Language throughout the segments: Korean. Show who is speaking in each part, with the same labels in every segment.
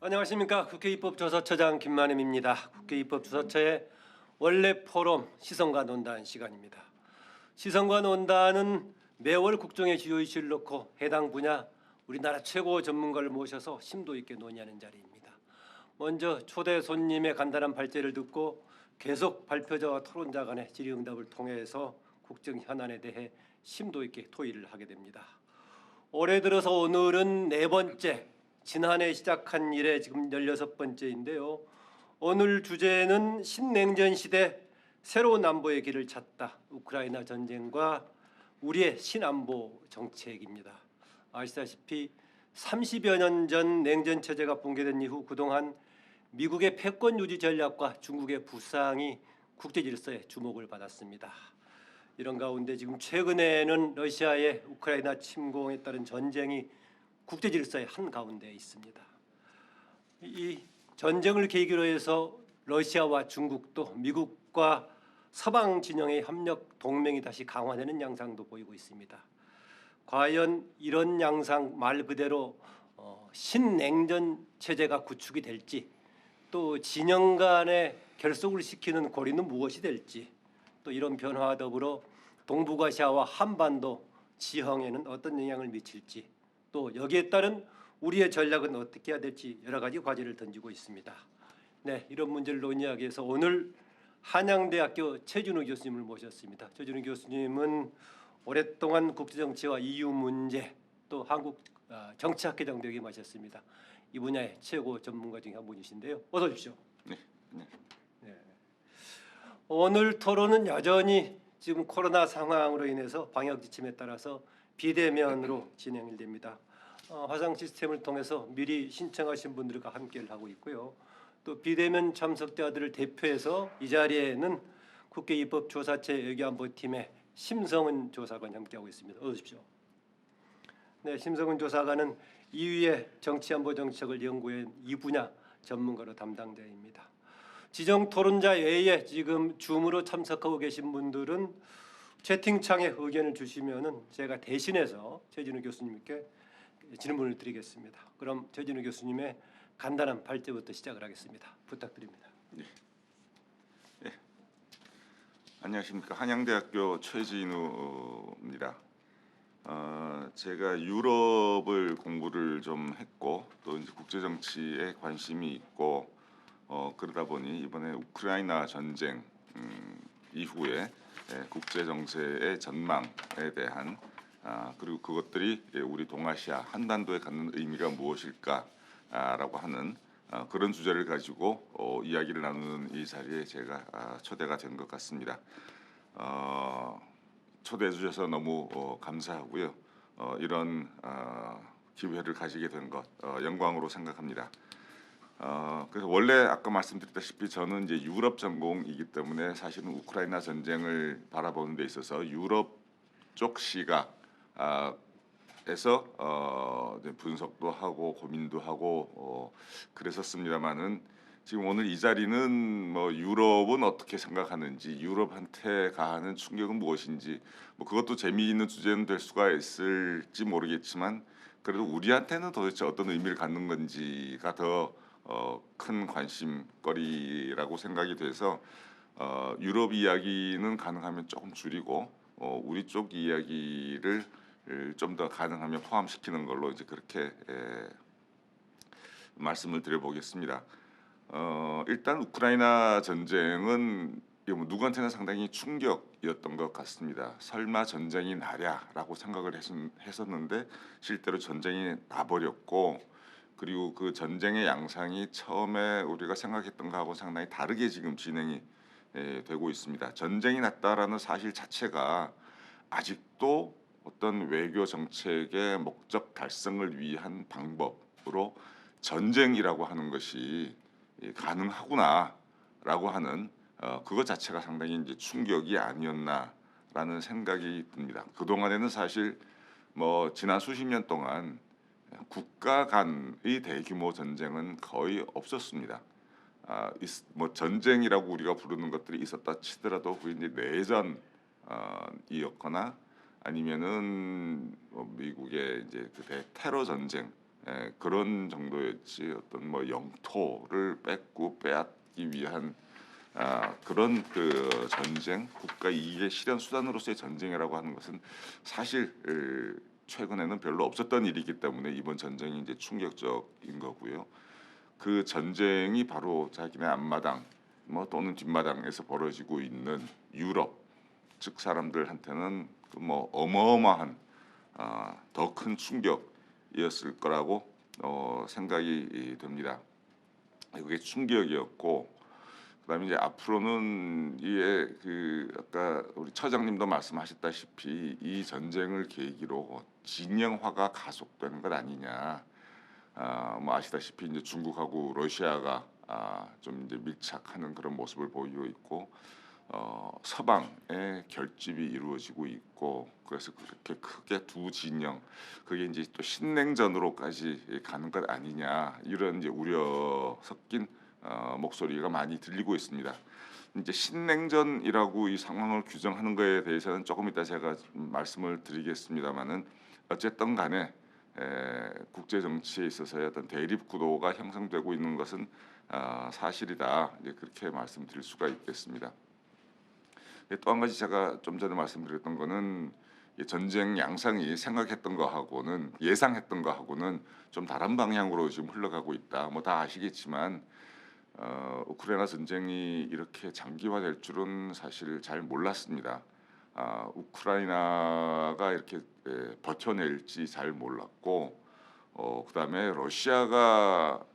Speaker 1: 안녕하십니까. 국회 입법조사처장 김만임입니다. 국회 입법조사처의 원래 포럼 시선과 논단 시간입니다. 시선과 논단은 매월 국정의 주요 이슈를 놓고 해당 분야 우리나라 최고 전문가를 모셔서 심도 있게 논의하는 자리입니다. 먼저 초대 손님의 간단한 발제를 듣고 계속 발표자와 토론자 간의 질의응답을 통해서 국정 현안에 대해 심도 있게 토의를 하게 됩니다. 올해 들어서 오늘은 네 번째, 지난해 시작한 이래 지금 16번째인데요. 오늘 주제는 신냉전 시대 새로운 안보의 길을 찾다. 우크라이나 전쟁과 우리의 신안보 정책입니다. 아시다시피 30여 년 전 냉전 체제가 붕괴된 이후 그동안 미국의 패권 유지 전략과 중국의 부상이 국제 질서에 주목을 받았습니다. 이런 가운데 지금 최근에는 러시아의 우크라이나 침공에 따른 전쟁이 국제 질서의 한가운데 있습니다. 이 전쟁을 계기로 해서 러시아와 중국도 미국과 서방 진영의 협력 동맹이 다시 강화되는 양상도 보이고 있습니다. 과연 이런 양상 말 그대로 신냉전 체제가 구축이 될지, 또 진영 간의 결속을 시키는 고리는 무엇이 될지, 또 이런 변화와 더불어 동북아시아와 한반도 지형에는 어떤 영향을 미칠지, 또 여기에 따른 우리의 전략은 어떻게 해야 될지 여러 가지 과제를 던지고 있습니다. 네, 이런 문제를 논의하기 위해서 오늘 한양대학교 최준우 교수님을 모셨습니다. 최준우 교수님은 오랫동안 국제정치와 EU 문제, 또 한국 정치학회장도 역임하셨습니다. 이 분야의 최고 전문가 중에 한 분이신데요. 어서 오십시오.
Speaker 2: 네.
Speaker 1: 네. 오늘 토론은 여전히 지금 코로나 상황으로 인해서 방역 지침에 따라서 비대면으로 진행이 됩니다. 화상 시스템을 통해서 미리 신청하신 분들과 함께를 하고 있고요. 또 비대면 참석자들을 대표해서 이 자리에는 국회 입법조사처 외교안보팀의 심성은 조사관 함께하고 있습니다. 어서 오십시오. 네, 심성은 조사관은 이후의 정치안보 정책을 연구한 이 분야 전문가로 담당자입니다. 지정 토론자 외에 지금 줌으로 참석하고 계신 분들은 채팅창에 의견을 주시면은 제가 대신해서 최진우 교수님께 질문을 드리겠습니다. 그럼 최진우 교수님의 간단한 발제부터 시작을 하겠습니다. 부탁드립니다.
Speaker 2: 네. 안녕하십니까. 한양대학교 최진우입니다. 제가 유럽을 공부를 좀 했고 또 이제 국제 정치에 관심이 있고 그러다 보니 이번에 우크라이나 전쟁 이후에 국제 정세의 전망에 대한 그리고 그것들이 우리 동아시아 한반도에 갖는 의미가 무엇일까라고 하는 그런 주제를 가지고 이야기를 나누는 이 자리에 제가 초대가 된 것 같습니다. 초대해 주셔서 너무 감사하고요. 이런 기회를 가지게 된 것 영광으로 생각합니다. 그래서 원래 아까 말씀드렸다시피 저는 이제 유럽 전공이기 때문에 사실은 우크라이나 전쟁을 바라보는 데 있어서 유럽 쪽 시각에서 분석도 하고 고민도 하고 그랬었습니다만은 지금 오늘 이 자리는 뭐 유럽은 어떻게 생각하는지, 유럽한테 가하는 충격은 무엇인지, 뭐 그것도 재미있는 주제는 될 수가 있을지 모르겠지만 그래도 우리한테는 도대체 어떤 의미를 갖는 건지가 더 큰 관심거리라고 생각이 돼서 유럽 이야기는 가능하면 조금 줄이고 우리 쪽 이야기를 좀 더 가능하면 포함시키는 걸로 이제 그렇게 말씀을 드려보겠습니다. 일단 우크라이나 전쟁은 누구한테나 상당히 충격이었던 것 같습니다. 설마 전쟁이 나랴라고 생각을 했었는데 실제로 전쟁이 나버렸고, 그리고 그 전쟁의 양상이 처음에 우리가 생각했던 거하고 상당히 다르게 지금 진행이 되고 있습니다. 전쟁이 났다라는 사실 자체가 아직도 어떤 외교 정책의 목적 달성을 위한 방법으로 전쟁이라고 하는 것이 가능하구나라고 하는 그것 자체가 상당히 이제 충격이 아니었나라는 생각이 듭니다. 그 동안에는 사실 뭐 지난 수십 년 동안 국가 간의 대규모 전쟁은 거의 없었습니다. 뭐 전쟁이라고 우리가 부르는 것들이 있었다 치더라도 그게 이제 내전이었거나 아니면은 뭐 미국의 이제 그 테러 전쟁 그런 정도였지 어떤 뭐 영토를 뺏고 빼앗기 위한 그런 그 전쟁, 국가 이익의 실현 수단으로서의 전쟁이라고 하는 것은 사실 최근에는 별로 없었던 일이기 때문에 이번 전쟁이 이제 충격적인 거고요. 그 전쟁이 바로 자기네 앞마당 뭐 또는 뒷마당에서 벌어지고 있는 유럽 즉 사람들한테는 그 뭐 어마어마한 더 큰 충격이었을 거라고 생각이 됩니다. 그게 충격이었고 그다음에 이제 앞으로는 이게 그 아까 우리 처장님도 말씀하셨다시피 이 전쟁을 계기로 진영화가 가속되는 것 아니냐. 뭐 아시다시피 이제 중국하고 러시아가 좀 이제 밀착하는 그런 모습을 보이고 있고 서방의 결집이 이루어지고 있고 그래서 그렇게 크게 두 진영 그게 이제 또 신냉전으로까지 가는 것 아니냐 이런 이제 우려 섞인 목소리가 많이 들리고 있습니다. 이제 신냉전이라고 이 상황을 규정하는 것에 대해서는 조금 이따 제가 좀 말씀을 드리겠습니다만은 어쨌든 간에 국제 정치에 있어서의 어떤 대립 구도가 형성되고 있는 것은 사실이다. 이제 그렇게 말씀드릴 수가 있겠습니다. 또 한 가지 제가 좀 전에 말씀드렸던 거는 이 전쟁 양상이 생각했던 거하고는 예상했던 거하고는 좀 다른 방향으로 지금 흘러가고 있다. 뭐 다 아시겠지만 우크라이나 전쟁이 이렇게 장기화될 줄은 사실 잘 몰랐습니다. 우크라이나가 이렇게 버텨낼지 잘 몰랐고 그다음에 러시아가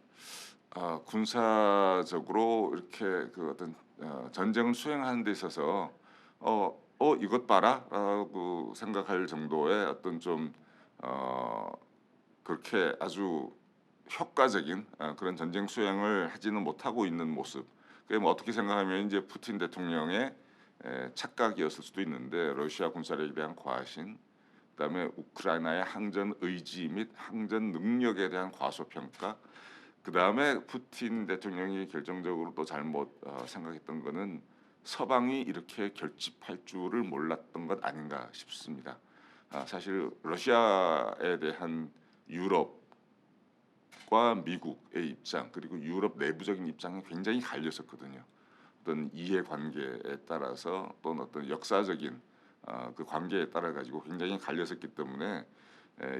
Speaker 2: 군사적으로 이렇게 그 어떤 전쟁을 수행하는 데 있어서 이것 봐라라고 생각할 정도의 어떤 좀 그렇게 아주 효과적인 그런 전쟁 수행을 하지는 못하고 있는 모습. 그게 뭐 어떻게 생각하면 이제 푸틴 대통령의 착각이었을 수도 있는데 러시아 군사력에 대한 과신, 그다음에 우크라이나의 항전 의지 및 항전 능력에 대한 과소평가, 그다음에 푸틴 대통령이 결정적으로 또 잘못 생각했던 거는 서방이 이렇게 결집할 줄을 몰랐던 것 아닌가 싶습니다. 사실 러시아에 대한 유럽과 미국의 입장 그리고 유럽 내부적인 입장이 굉장히 갈렸었거든요. 어떤 이해관계에 따라서 또는 어떤 역사적인 그 관계에 따라 가지고 굉장히 갈렸었기 때문에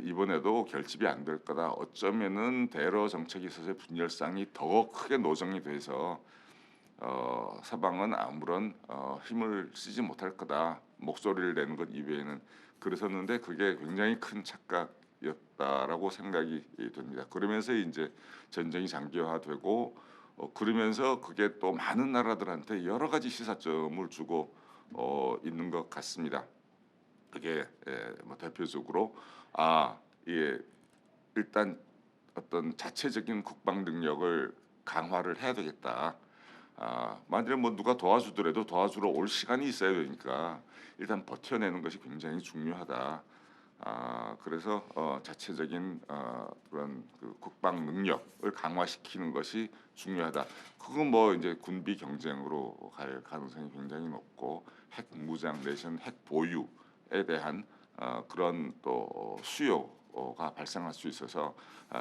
Speaker 2: 이번에도 결집이 안 될 거다. 어쩌면은 대러 정책에 있어서의 분열상이 더 크게 노정이 돼서 서방은 아무런 힘을 쓰지 못할 거다. 목소리를 내는 것 이외에는 그랬었는데 그게 굉장히 큰 착각이었다라고 생각이 됩니다. 그러면서 이제 전쟁이 장기화되고 그러면서 그게 또 많은 나라들한테 여러 가지 시사점을 주고 있는 것 같습니다. 그게 뭐 대표적으로 이게 일단 어떤 자체적인 국방 능력을 강화를 해야 되겠다. 만약에 뭐 누가 도와주더라도 도와주러 올 시간이 있어야 되니까 일단 버텨내는 것이 굉장히 중요하다. 그래서 자체적인 그런 그 국방 능력을 강화시키는 것이 중요하다. 그건 뭐 이제 군비 경쟁으로 갈 가능성이 굉장히 높고 핵 무장 내지는 핵 보유에 대한 그런 또 수요가 발생할 수 있어서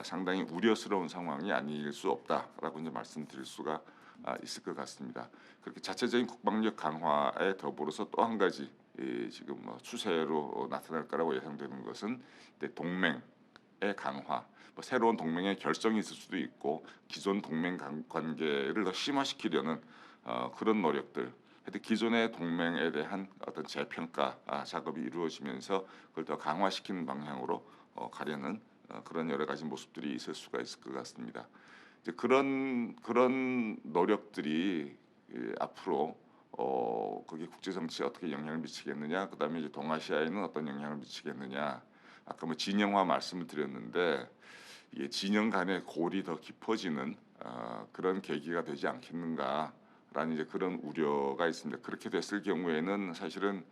Speaker 2: 상당히 우려스러운 상황이 아닐 수 없다라고 이제 말씀드릴 수가 있을 것 같습니다. 그렇게 자체적인 국방력 강화에 더불어서 또 한 가지 지금 뭐 추세로 나타날 거라고 예상되는 것은 동맹의 강화, 뭐 새로운 동맹의 결성이 있을 수도 있고 기존 동맹 관계를 더 심화시키려는 그런 노력들. 하여튼 기존의 동맹에 대한 어떤 재평가 작업이 이루어지면서 그걸 더 강화시키는 방향으로 가려는 그런 여러 가지 모습들이 있을 수가 있을 것 같습니다. 이제 그런 노력들이 앞으로 거기 국제 정치에 어떻게 영향을 미치겠느냐, 그다음에 이제 동아시아에는 어떤 영향을 미치겠느냐. 아까 뭐 진영화 말씀을 드렸는데 이게 진영 간의 골이 더 깊어지는 그런 계기가 되지 않겠는가라는 이제 그런 우려가 있습니다. 그렇게 됐을 경우에는 사실은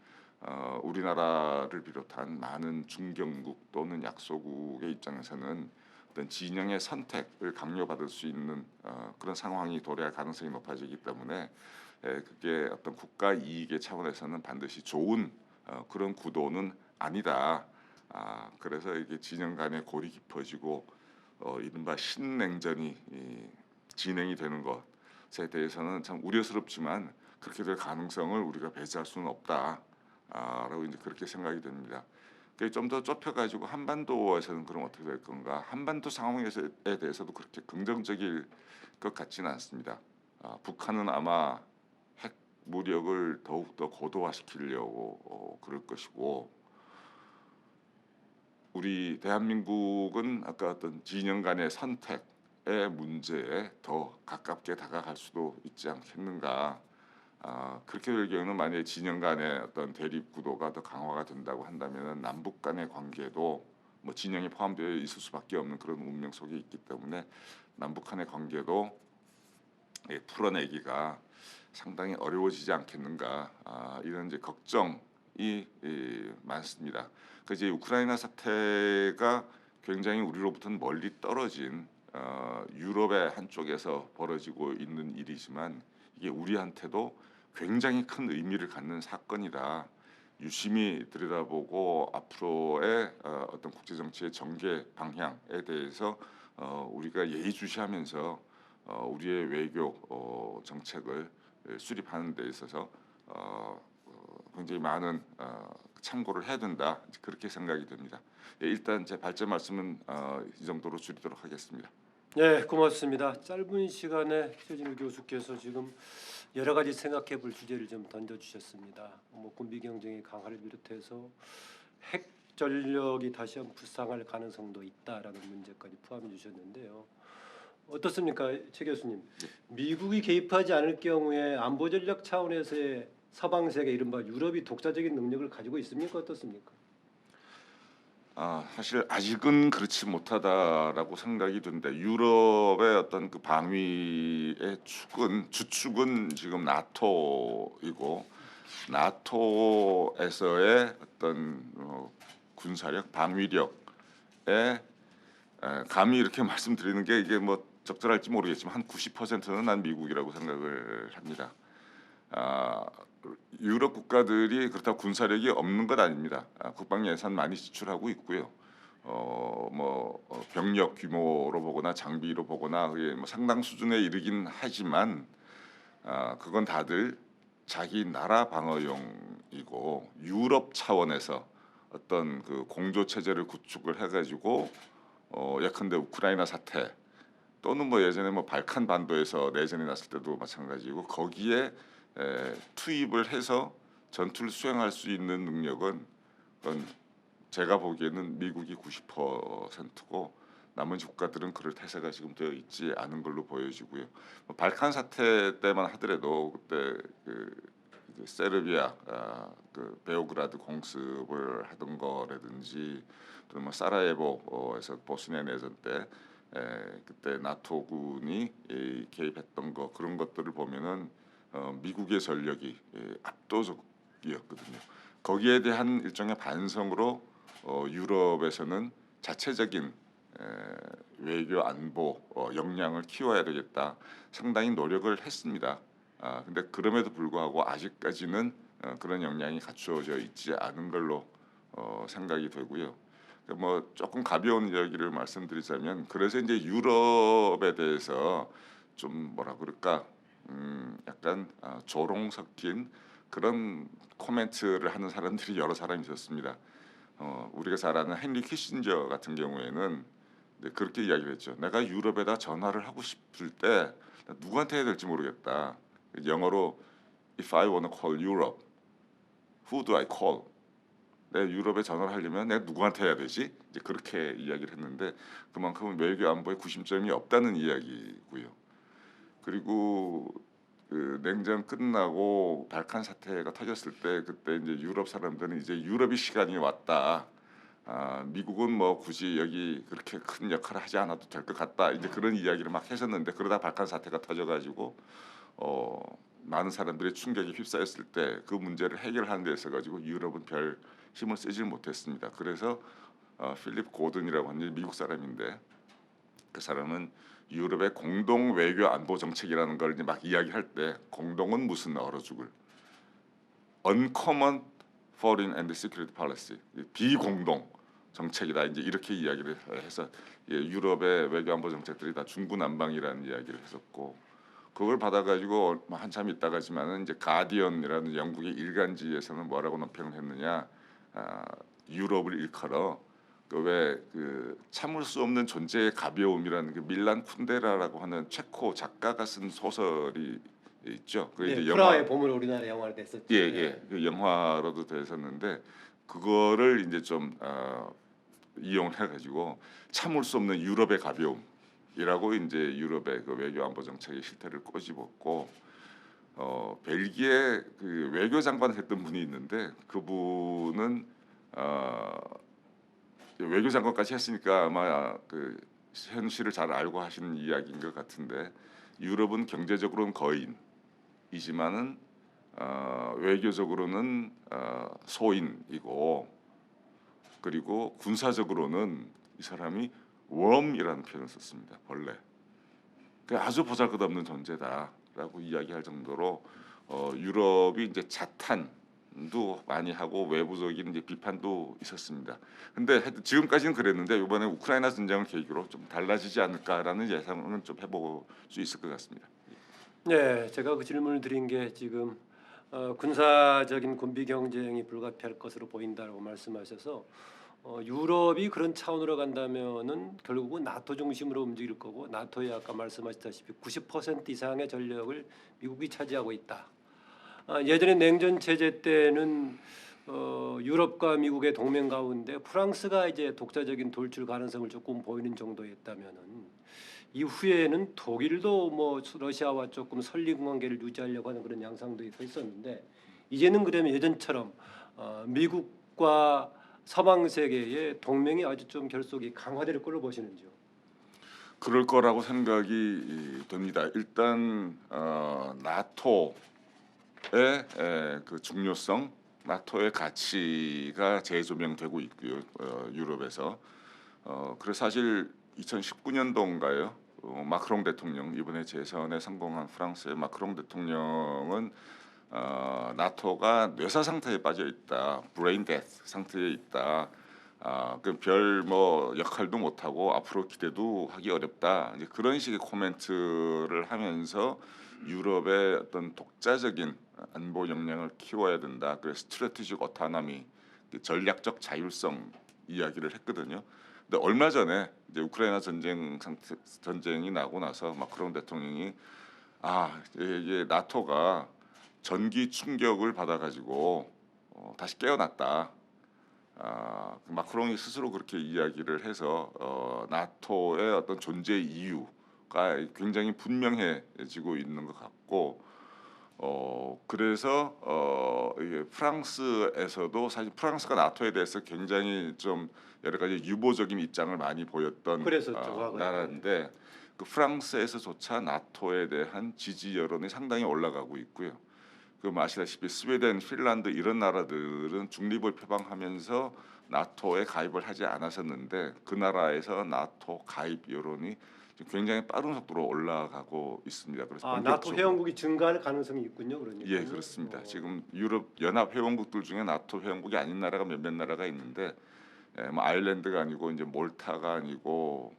Speaker 2: 우리나라를 비롯한 많은 중견국 또는 약소국의 입장에서는 어떤 진영의 선택을 강요받을 수 있는 그런 상황이 도래할 가능성이 높아지기 때문에 그게 어떤 국가 이익의 차원에서는 반드시 좋은 그런 구도는 아니다. 그래서 이게 진영 간의 골이 깊어지고 이른바 신냉전이 진행이 되는 것에 대해서는 참 우려스럽지만 그렇게 될 가능성을 우리가 배제할 수는 없다라고 이제 그렇게 생각이 됩니다. 좀 더 좁혀가지고 한반도에서는 그럼 어떻게 될 건가? 한반도 상황에 대해서도 그렇게 긍정적일 것 같지는 않습니다. 북한은 아마 핵 무력을 더욱 더 고도화시키려고 그럴 것이고, 우리 대한민국은 아까 어떤 진영 간의 선택의 문제에 더 가깝게 다가갈 수도 있지 않겠는가. 그렇게 될 경우는 만약에 진영 간의 어떤 대립 구도가 더 강화가 된다고 한다면 남북 간의 관계도 뭐 진영이 포함되어 있을 수밖에 없는 그런 운명 속에 있기 때문에 남북 간의 관계도 풀어내기가 상당히 어려워지지 않겠는가. 이런 이제 걱정이 많습니다. 그 이제 우크라이나 사태가 굉장히 우리로부터는 멀리 떨어진 유럽의 한쪽에서 벌어지고 있는 일이지만 이게 우리한테도 굉장히 큰 의미를 갖는 사건이다. 유심히 들여다보고 앞으로의 어떤 국제 정치의 전개 방향에 대해서 우리가 예의주시하면서 우리의 외교 정책을 수립하는 데 있어서 굉장히 많은 참고를 해야 된다. 그렇게 생각이 됩니다. 일단 제 발제 말씀은 이 정도로 줄이도록 하겠습니다.
Speaker 1: 네, 고맙습니다. 짧은 시간에 최진우 교수께서 지금 여러 가지 생각해볼 주제를 좀 던져주셨습니다. 뭐 군비 경쟁의 강화를 비롯해서 핵 전력이 다시 한번 부상할 가능성도 있다라는 문제까지 포함해 주셨는데요. 어떻습니까, 최 교수님? 미국이 개입하지 않을 경우에 안보 전략 차원에서의 서방 세계 이른바 유럽이 독자적인 능력을 가지고 있습니까? 어떻습니까?
Speaker 2: 사실 아직은 그렇지 못하다라고 생각이 드는데 유럽의 어떤 그 방위의 주축은 지금 나토이고 나토에서의 어떤 군사력, 방위력에 감히 이렇게 말씀드리는 게 이게 뭐 적절할지 모르겠지만 한 90%는 난 미국이라고 생각을 합니다. 유럽 국가들이 그렇다고 군사력이 없는 것 아닙니다. 국방 예산 많이 지출하고 있고요. 병력 규모로 보거나 장비로 보거나 그게 뭐 상당 수준에 이르긴 하지만 그건 다들 자기 나라 방어용이고 유럽 차원에서 어떤 그 공조 체제를 구축을 해가지고 예컨대 우크라이나 사태 또는 뭐 예전에 뭐 발칸 반도에서 내전이 났을 때도 마찬가지고 거기에 투입을 해서 전투를 수행할 수 있는 능력은 그건 제가 보기에는 미국이 90%고 나머지 국가들은 그럴 태세가 지금 되어 있지 않은 걸로 보여지고요. 발칸 사태 때만 하더라도 그때 그 세르비아 그 베오그라드 공습을 하던 거라든지 또는 뭐 사라예보에서 보스니아 내전 때 그때 나토군이 개입했던 거 그런 것들을 보면은 미국의 전력이 압도적이었거든요. 거기에 대한 일종의 반성으로 유럽에서는 자체적인 외교 안보 역량을 키워야 되겠다. 상당히 노력을 했습니다. 근데 그럼에도 불구하고 아직까지는 그런 역량이 갖추어져 있지 않은 걸로 생각이 되고요. 뭐 조금 가벼운 이야기를 말씀드리자면 그래서 이제 유럽에 대해서 좀 뭐라 그럴까 약간 조롱 섞인 그런 코멘트를 하는 사람들이 여러 사람이 있었습니다. 우리가 잘 아는 헨리 키신저 같은 경우에는 그렇게 이야기를 했죠. 내가 유럽에다 전화를 하고 싶을 때 누구한테 해야 될지 모르겠다. 영어로 If I wanna call Europe, who do I call? 내가 유럽에 전화를 하려면 내가 누구한테 해야 되지? 이제 그렇게 이야기를 했는데 그만큼 외교 안보에 구심점이 없다는 이야기고요. 그리고 그 냉전 끝나고 발칸 사태가 터졌을 때 그때 이제 유럽 사람들은 이제 유럽이 시간이 왔다. 미국은 뭐 굳이 여기 그렇게 큰 역할을 하지 않아도 될 것 같다. 이제 그런 이야기를 막 했었는데 그러다 발칸 사태가 터져가지고 많은 사람들의 충격에 휩싸였을 때 그 문제를 해결하는 데 있어 가지고 유럽은 별 힘을 쓰지 못했습니다. 그래서 필립 고든이라고 하는 미국 사람인데 그 사람은 유럽의 공동 외교 안보 정책이라는 걸 이제 막 이야기할 때 공동은 무슨 얼어 죽을 Uncommon Foreign and Security Policy 비공동 정책이다 이제 이렇게 이야기를 해서 예, 유럽의 외교 안보 정책들이 다 중구난방이라는 이야기를 했었고 그걸 받아가지고 한참 있다가지만은 이제 가디언이라는 영국의 일간지에서는 뭐라고 논평을 했느냐 유럽을 일컬어 그 참을 수 없는 존재의 가벼움이라는 그 밀란 쿤데라라고 하는 체코 작가가 쓴 소설이 있죠. 그
Speaker 1: 네,
Speaker 2: 이제
Speaker 1: 프라하의 봄을 우리나라 영화로 됐었죠.
Speaker 2: 예, 그 영화로도 됐었는데 그거를 이제 좀 이용을 해가지고 참을 수 없는 유럽의 가벼움이라고 이제 유럽의 그 외교 안보 정책의 실태를 꼬집었고 벨기에 그 외교장관을 했던 분이 있는데 그분은 외교장관까지 했으니까 아마 그 현실을 잘 알고 하시는 이야기인 것 같은데 유럽은 경제적으로는 거인이지만은 외교적으로는 소인이고 그리고 군사적으로는 이 사람이 웜이라는 표현을 썼습니다. 벌레. 그 아주 보잘것없는 존재다라고 이야기할 정도로 유럽이 이제 자탄도 많이 하고 외부적인 이제 비판도 있었습니다. 근데 하여튼 지금까지는 그랬는데 이번에 우크라이나 전쟁을 계기로 좀 달라지지 않을까라는 예상은 좀 해볼 수 있을 것 같습니다.
Speaker 1: 네, 제가 그 질문을 드린 게 지금 군사적인 군비 경쟁이 불가피할 것으로 보인다고 말씀하셔서 유럽이 그런 차원으로 간다면은 결국은 나토 중심으로 움직일 거고 나토에 아까 말씀하셨다시피 90% 이상의 전력을 미국이 차지하고 있다. 예전에 냉전 체제 때는 유럽과 미국의 동맹 가운데 프랑스가 이제 독자적인 돌출 가능성을 조금 보이는 정도였다면은 이후에는 독일도 뭐 러시아와 조금 설린 관계를 유지하려고 하는 그런 양상도 있었는데 이제는 그러면 예전처럼 미국과 서방 세계의 동맹이 아주 좀 결속이 강화될 걸로 보시는지요?
Speaker 2: 그럴 거라고 생각이 듭니다. 일단 나토의 그 중요성, 나토의 가치가 재조명되고 있고요. 유럽에서. 그래서 사실 2019년도인가요? 마크롱 대통령 이번에 재선에 성공한 프랑스의 마크롱 대통령은 나토가 뇌사 상태에 빠져 있다, 브레인 데스 상태에 있다. 그별 뭐 역할도 못 하고 앞으로 기대도 하기 어렵다. 이제 그런 식의 코멘트를 하면서 유럽의 어떤 독자적인 안보 역량을 키워야 된다. 그래서 스트래티직 오토노미, 전략적 자율성 이야기를 했거든요. 근데 얼마 전에 이제 우크라이나 전쟁이 나고 나서 마크롱 대통령이 이게 나토가 전기 충격을 받아가지고 다시 깨어났다. 그 마크롱이 스스로 그렇게 이야기를 해서 나토의 어떤 존재 이유가 굉장히 분명해지고 있는 것 같고 그래서 이게 프랑스에서도 사실 프랑스가 나토에 대해서 굉장히 좀 여러 가지 유보적인 입장을 많이 보였던
Speaker 1: 그랬었죠, 과거에.
Speaker 2: 나라인데 그 프랑스에서조차 나토에 대한 지지 여론이 상당히 올라가고 있고요. 그 아시다시피 스웨덴, 핀란드 이런 나라들은 중립을 표방하면서 나토에 가입을 하지 않았었는데 그 나라에서 나토 가입 여론이 굉장히 빠른 속도로 올라가고 있습니다. 그래서
Speaker 1: 나토
Speaker 2: 본격적으로
Speaker 1: 회원국이 증가할 가능성이 있군요, 그러니까.
Speaker 2: 예, 그렇습니다. 지금 유럽 연합 회원국들 중에 나토 회원국이 아닌 나라가 몇몇 나라가 있는데 뭐 아일랜드가 아니고 이제 몰타가 아니고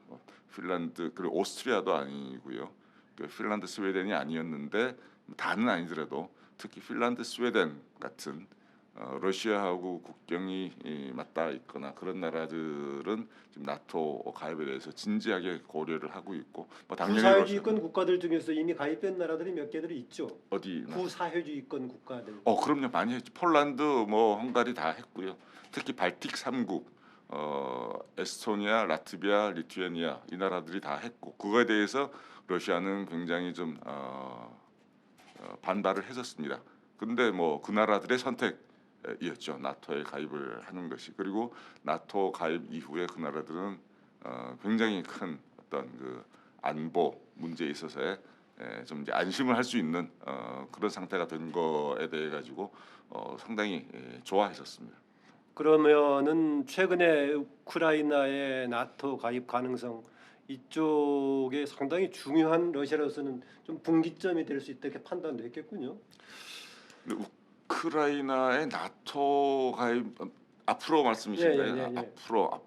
Speaker 2: 핀란드 그리고 오스트리아도 아니고요. 그 핀란드, 스웨덴이 아니었는데 다는 아니더라도 특히 핀란드, 스웨덴 같은 러시아하고 국경이 맞닿아 있거나 그런 나라들은 지금 나토 가입에 대해서 진지하게 고려를 하고 있고 뭐 당연히
Speaker 1: 구사회주의권 국가들 중에서 이미 가입된 나라들이 몇 개들이 있죠.
Speaker 2: 어디
Speaker 1: 구사회주의권 국가들.
Speaker 2: 그럼요 많이 했죠. 폴란드 뭐 헝가리 다 했고요. 특히 발틱 3국 에스토니아, 라트비아, 리투아니아 이 나라들이 다 했고 그거에 대해서 러시아는 굉장히 좀 반발을 했었습니다. 근데 뭐 그 나라들의 선택이었죠. 나토에 가입을 하는 것이. 그리고 나토 가입 이후에 그 나라들은 굉장히 큰 어떤 그 안보 문제에 있어서의 좀 이제 안심을 할 수 있는 그런 상태가 된 거에 대해 가지고 상당히 좋아했었습니다.
Speaker 1: 그러면은 최근에 우크라이나의 나토 가입 가능성 이쪽에 상당히 중요한 러시아로서는 좀 분기점이 될 수 있다 이렇게 판단도 했겠군요.
Speaker 2: 근데 우크라이나의 나토 가입 앞으로 말씀이신가요?
Speaker 1: 예.
Speaker 2: 앞으로.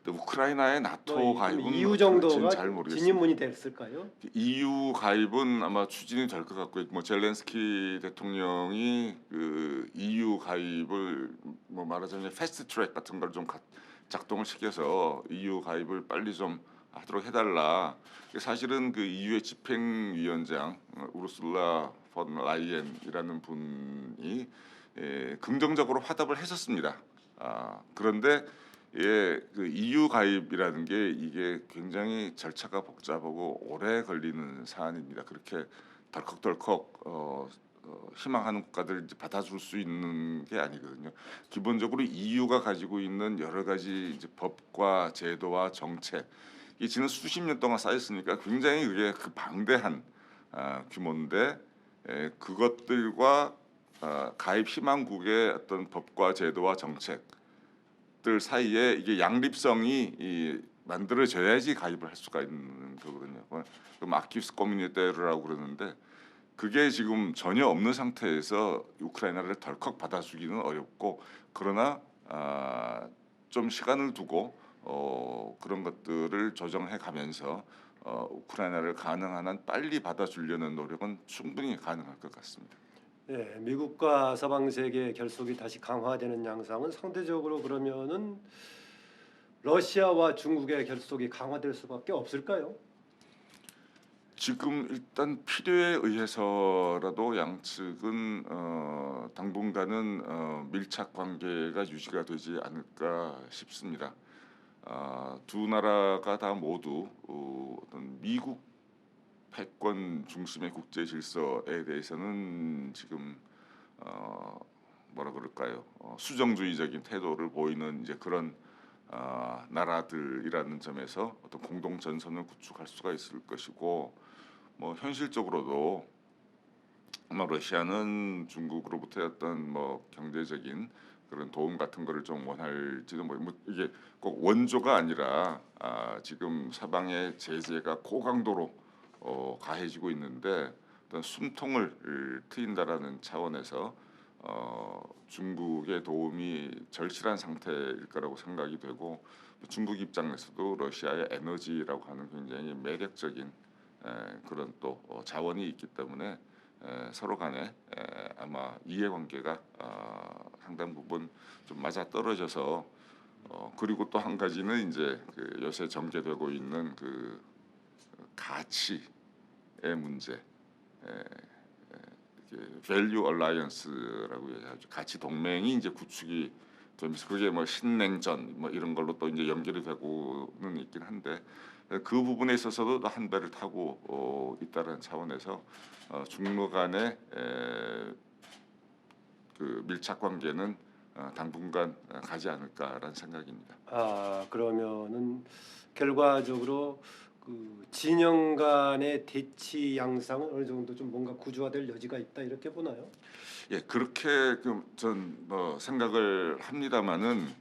Speaker 2: 근데 우크라이나의 나토
Speaker 1: 뭐
Speaker 2: 가입은
Speaker 1: EU
Speaker 2: 어떨지는
Speaker 1: 정도가
Speaker 2: 잘 모르겠습니다.
Speaker 1: 진입문이 됐을까요?
Speaker 2: EU 가입은 아마 추진이 될 것 같고요. 뭐 젤렌스키 대통령이 그 EU 가입을 뭐 말하자면 패스트 트랙 같은 걸 좀 작동을 시켜서 EU 가입을 빨리 좀 하도록 해달라. 사실은 그 EU의 집행위원장 우르술라 폰 라이엔이라는 분이 긍정적으로 화답을 했었습니다. 그런데 그 EU 가입이라는 게 이게 굉장히 절차가 복잡하고 오래 걸리는 사안입니다. 그렇게 덜컥덜컥 희망하는 국가들 이제 받아줄 수 있는 게 아니거든요. 기본적으로 EU가 가지고 있는 여러 가지 이제 법과 제도와 정책 이 지난 수십 년 동안 쌓였으니까 굉장히 그게 그 방대한 규모인데 그것들과 가입 희망국의 어떤 법과 제도와 정책들 사이에 이게 양립성이 만들어져야지 가입을 할 수가 있는 거거든요. 그 마키스 커뮤니테르라고 그러는데 그게 지금 전혀 없는 상태에서 우크라이나를 덜컥 받아주기는 어렵고 그러나 좀 시간을 두고 그런 것들을 조정해 가면서 우크라이나를 가능한 한 빨리 받아주려는 노력은 충분히 가능할 것 같습니다.
Speaker 1: 예, 미국과 서방 세계의 결속이 다시 강화되는 양상은 상대적으로 그러면은 러시아와 중국의 결속이 강화될 수밖에 없을까요?
Speaker 2: 지금 일단 필요에 의해서라도 양측은 당분간은 밀착 관계가 유지가 되지 않을까 싶습니다. 두 나라가 다 모두 어떤 미국 패권 중심의 국제 질서에 대해서는 지금 뭐라 그럴까요? 수정주의적인 태도를 보이는 이제 그런 나라들이라는 점에서 어떤 공동 전선을 구축할 수가 있을 것이고 뭐 현실적으로도 아마 러시아는 중국으로부터의 어떤 뭐 경제적인 그런 도움 같은 거를 좀 원할지도 뭐 이게 꼭 원조가 아니라 지금 서방의 제재가 고강도로 가해지고 있는데 어떤 숨통을 트인다라는 차원에서 중국의 도움이 절실한 상태일 거라고 생각이 되고 중국 입장에서도 러시아의 에너지라고 하는 굉장히 매력적인 그런 또 자원이 있기 때문에 서로 간에 아마 이해관계가 상당 부분 좀 맞아 떨어져서 그리고 또 한 가지는 이제 그 요새 전개되고 있는 그 가치의 문제, value alliance라고 얘기하죠. 가치 동맹이 이제 구축이 되면서 그게 뭐 신냉전 뭐 이런 걸로 또 이제 연결이 되고는 있긴 한데 그 부분에 있어서도 한 배를 타고 있다는 차원에서 중러 간의 그 밀착 관계는 당분간 가지 않을까라는 생각입니다.
Speaker 1: 그러면은 결과적으로 그 진영 간의 대치 양상은 어느 정도 좀 뭔가 구조화될 여지가 있다 이렇게 보나요?
Speaker 2: 예, 그렇게 전뭐 생각을 합니다마는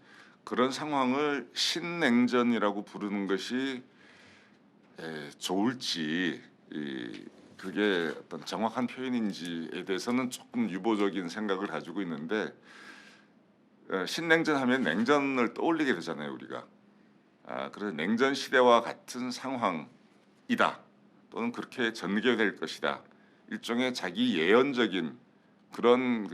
Speaker 2: 그런 상황을 신냉전이라고 부르는 것이 좋을지 그게 어떤 정확한 표현인지에 대해서는 조금 유보적인 생각을 가지고 있는데 신냉전 하면 냉전을 떠올리게 되잖아요 우리가. 그래서 냉전 시대와 같은 상황이다 또는 그렇게 전개될 것이다 일종의 자기 예언적인 그런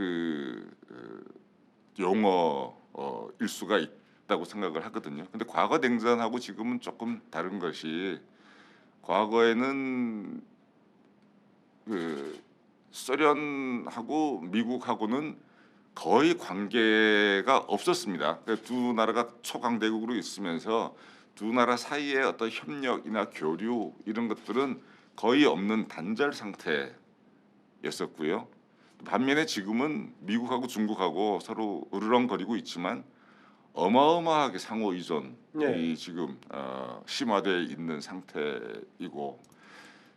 Speaker 2: 용어일 수가 있다고 생각을 하거든요. 근데 과거 냉전하고 지금은 조금 다른 것이 과거에는 그 소련하고 미국하고는 거의 관계가 없었습니다. 두 나라가 초강대국으로 있으면서 두 나라 사이의 어떤 협력이나 교류 이런 것들은 거의 없는 단절 상태였었고요. 반면에 지금은 미국하고 중국하고 서로 으르렁거리고 있지만 어마어마하게 상호 의존이
Speaker 1: 네.
Speaker 2: 지금 심화되어 있는 상태이고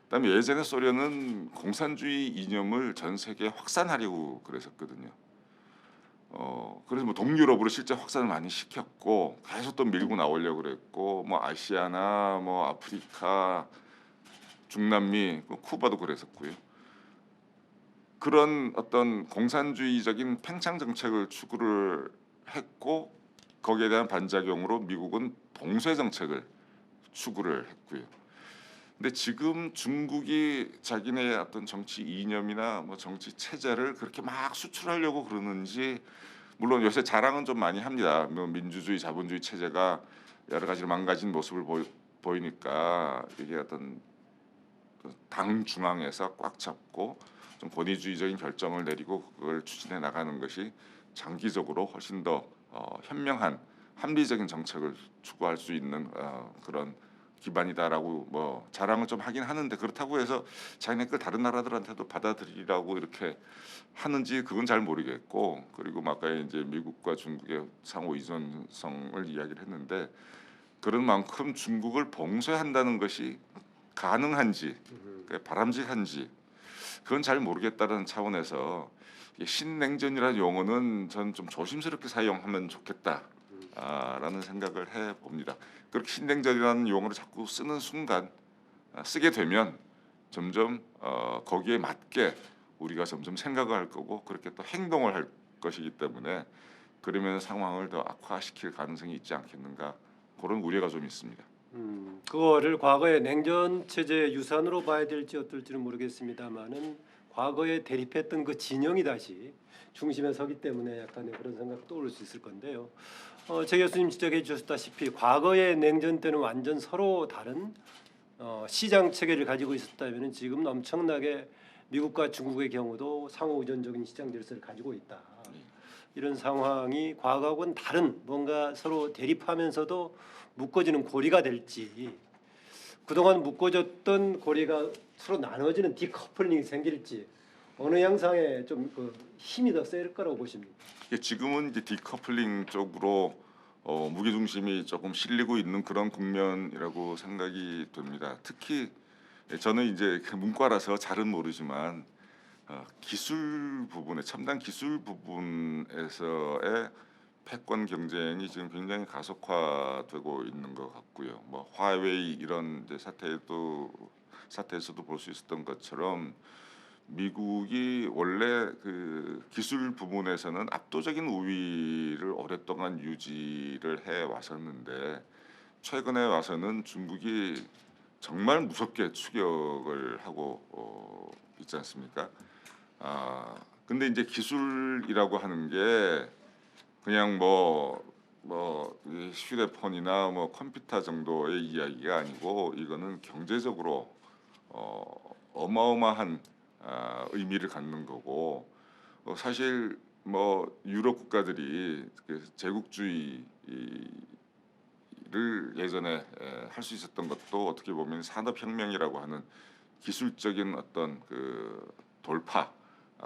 Speaker 2: 그다음에 예전에 소련은 공산주의 이념을 전 세계에 확산하려고 그랬었거든요. 그래서 뭐 동유럽으로 실제 확산을 많이 시켰고 계속 또 밀고 나오려고 그랬고 뭐 아시아나 뭐 아프리카, 중남미, 쿠바도 그랬었고요. 그런 어떤 공산주의적인 팽창 정책을 추구를 했고 거기에 대한 반작용으로 미국은 봉쇄 정책을 추구를 했고요. 근데 지금 중국이 자기네 어떤 정치 이념이나 뭐 정치 체제를 그렇게 막 수출하려고 그러는지, 물론 요새 자랑은 좀 많이 합니다. 뭐 민주주의, 자본주의 체제가 여러 가지로 망가진 모습을 보이니까 이게 어떤 당 중앙에서 꽉 잡고 좀 권위주의적인 결정을 내리고 그걸 추진해 나가는 것이 장기적으로 훨씬 더 현명한 합리적인 정책을 추구할 수 있는 그런 기반이다라고 뭐 자랑을 좀 하긴 하는데, 그렇다고 해서 자기네 걸 다른 나라들한테도 받아들이라고 이렇게 하는지 그건 잘 모르겠고, 그리고 아까 이제 미국과 중국의 상호 의존성을 이야기를 했는데, 그런 만큼 중국을 봉쇄한다는 것이 가능한지 바람직한지 그건 잘 모르겠다는 차원에서 이 신냉전이라는 용어는 저는 좀 조심스럽게 사용하면 좋겠다라는 생각을 해봅니다. 그렇게 신냉전이라는 용어를 자꾸 쓰는 순간, 쓰게 되면 점점 거기에 맞게 우리가 점점 생각을 할 거고 그렇게 또 행동을 할 것이기 때문에, 그러면 상황을 더 악화시킬 가능성이 있지 않겠는가, 그런 우려가 좀 있습니다.
Speaker 1: 그거를 과거의 냉전 체제의 유산으로 봐야 될지 어떨지는 모르겠습니다만은 과거에 대립했던 그 진영이 다시 중심에 서기 때문에 약간의 그런 생각 떠올 수 있을 건데요. 제 교수님 지적해 주셨다시피 과거의 냉전 때는 완전 서로 다른 시장 체계를 가지고 있었다면 지금은 엄청나게 미국과 중국의 경우도 상호 의존적인 시장 질서를 가지고 있다. 이런 상황이 과거하고는 다른 뭔가 서로 대립하면서도 묶어지는 고리가 될지, 그동안 묶어졌던 고리가 서로 나눠지는 디커플링이 생길지, 어느 양상에 좀 그 힘이 더 셀 거라고 보십니까?
Speaker 2: 지금은 이제 디커플링 쪽으로 무게 중심이 조금 실리고 있는 그런 국면이라고 생각이 됩니다. 특히 저는 이제 그 문과라서 잘은 모르지만 기술 부분에, 첨단 기술 부분에서의 패권 경쟁이 지금 굉장히 가속화되고 있는 것 같고요. 뭐 화웨이 이런 이제 사태에서도 볼 수 있었던 것처럼 미국이 원래 그 기술 부분에서는 압도적인 우위를 오랫동안 유지를 해 왔었는데, 최근에 와서는 중국이 정말 무섭게 추격을 하고 있지 않습니까? 근데 이제 기술이라고 하는 게 그냥 이 휴대폰이나 뭐 컴퓨터 정도의 이야기가 아니고, 이거는 경제적으로 어마어마한 의미를 갖는 거고, 사실 뭐 유럽 국가들이 그 제국주의를 예전에 할 수 있었던 것도 어떻게 보면 산업혁명이라고 하는 기술적인 어떤 그 돌파,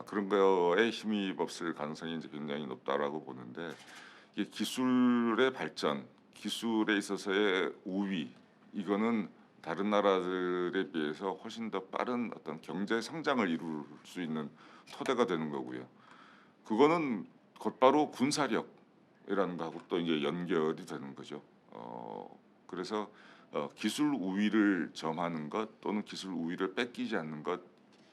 Speaker 2: 그런 거에 힘입었을 가능성이 이제 굉장히 높다라고 보는데, 이 기술의 발전, 기술에 있어서의 우위, 이거는 다른 나라들에 비해서 훨씬 더 빠른 어떤 경제 성장을 이룰 수 있는 토대가 되는 거고요. 그거는 곧바로 군사력이라는 거하고 또 이제 연결이 되는 거죠. 그래서 기술 우위를 점하는 것 또는 기술 우위를 뺏기지 않는 것,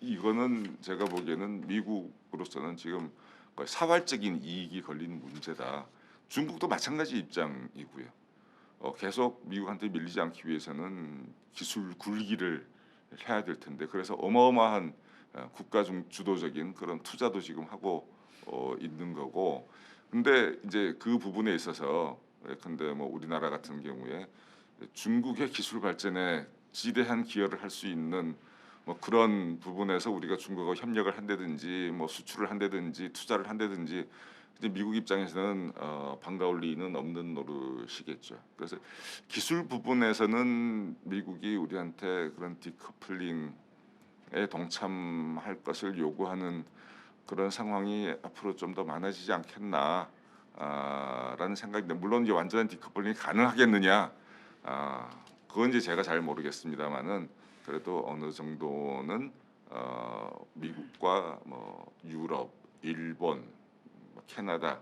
Speaker 2: 이거는 제가 보기에는 미국으로서는 지금 거의 사활적인 이익이 걸린 문제다. 중국도 마찬가지 입장이고요. 계속 미국한테 밀리지 않기 위해서는 기술 굴기를 해야 될 텐데, 그래서 어마어마한 국가 주도적인 그런 투자도 지금 하고 있는 거고. 근데 이제 그 부분에 있어서 근데 뭐 우리나라 같은 경우에 중국의 기술 발전에 지대한 기여를 할 수 있는 뭐 그런 부분에서 우리가 중국과 협력을 한다든지 뭐 수출을 한다든지 투자를 한다든지, 이제 미국 입장에서는 반가울 리는 없는 노릇이겠죠. 그래서 기술 부분에서는 미국이 우리한테 그런 디커플링에 동참할 것을 요구하는 그런 상황이 앞으로 좀 더 많아지지 않겠나 라는 생각인데, 물론 이제 완전한 디커플링이 가능하겠느냐, 그건 이제 제가 잘 모르겠습니다만은, 그래도 어느 정도는 미국과 뭐 유럽, 일본, 뭐 캐나다,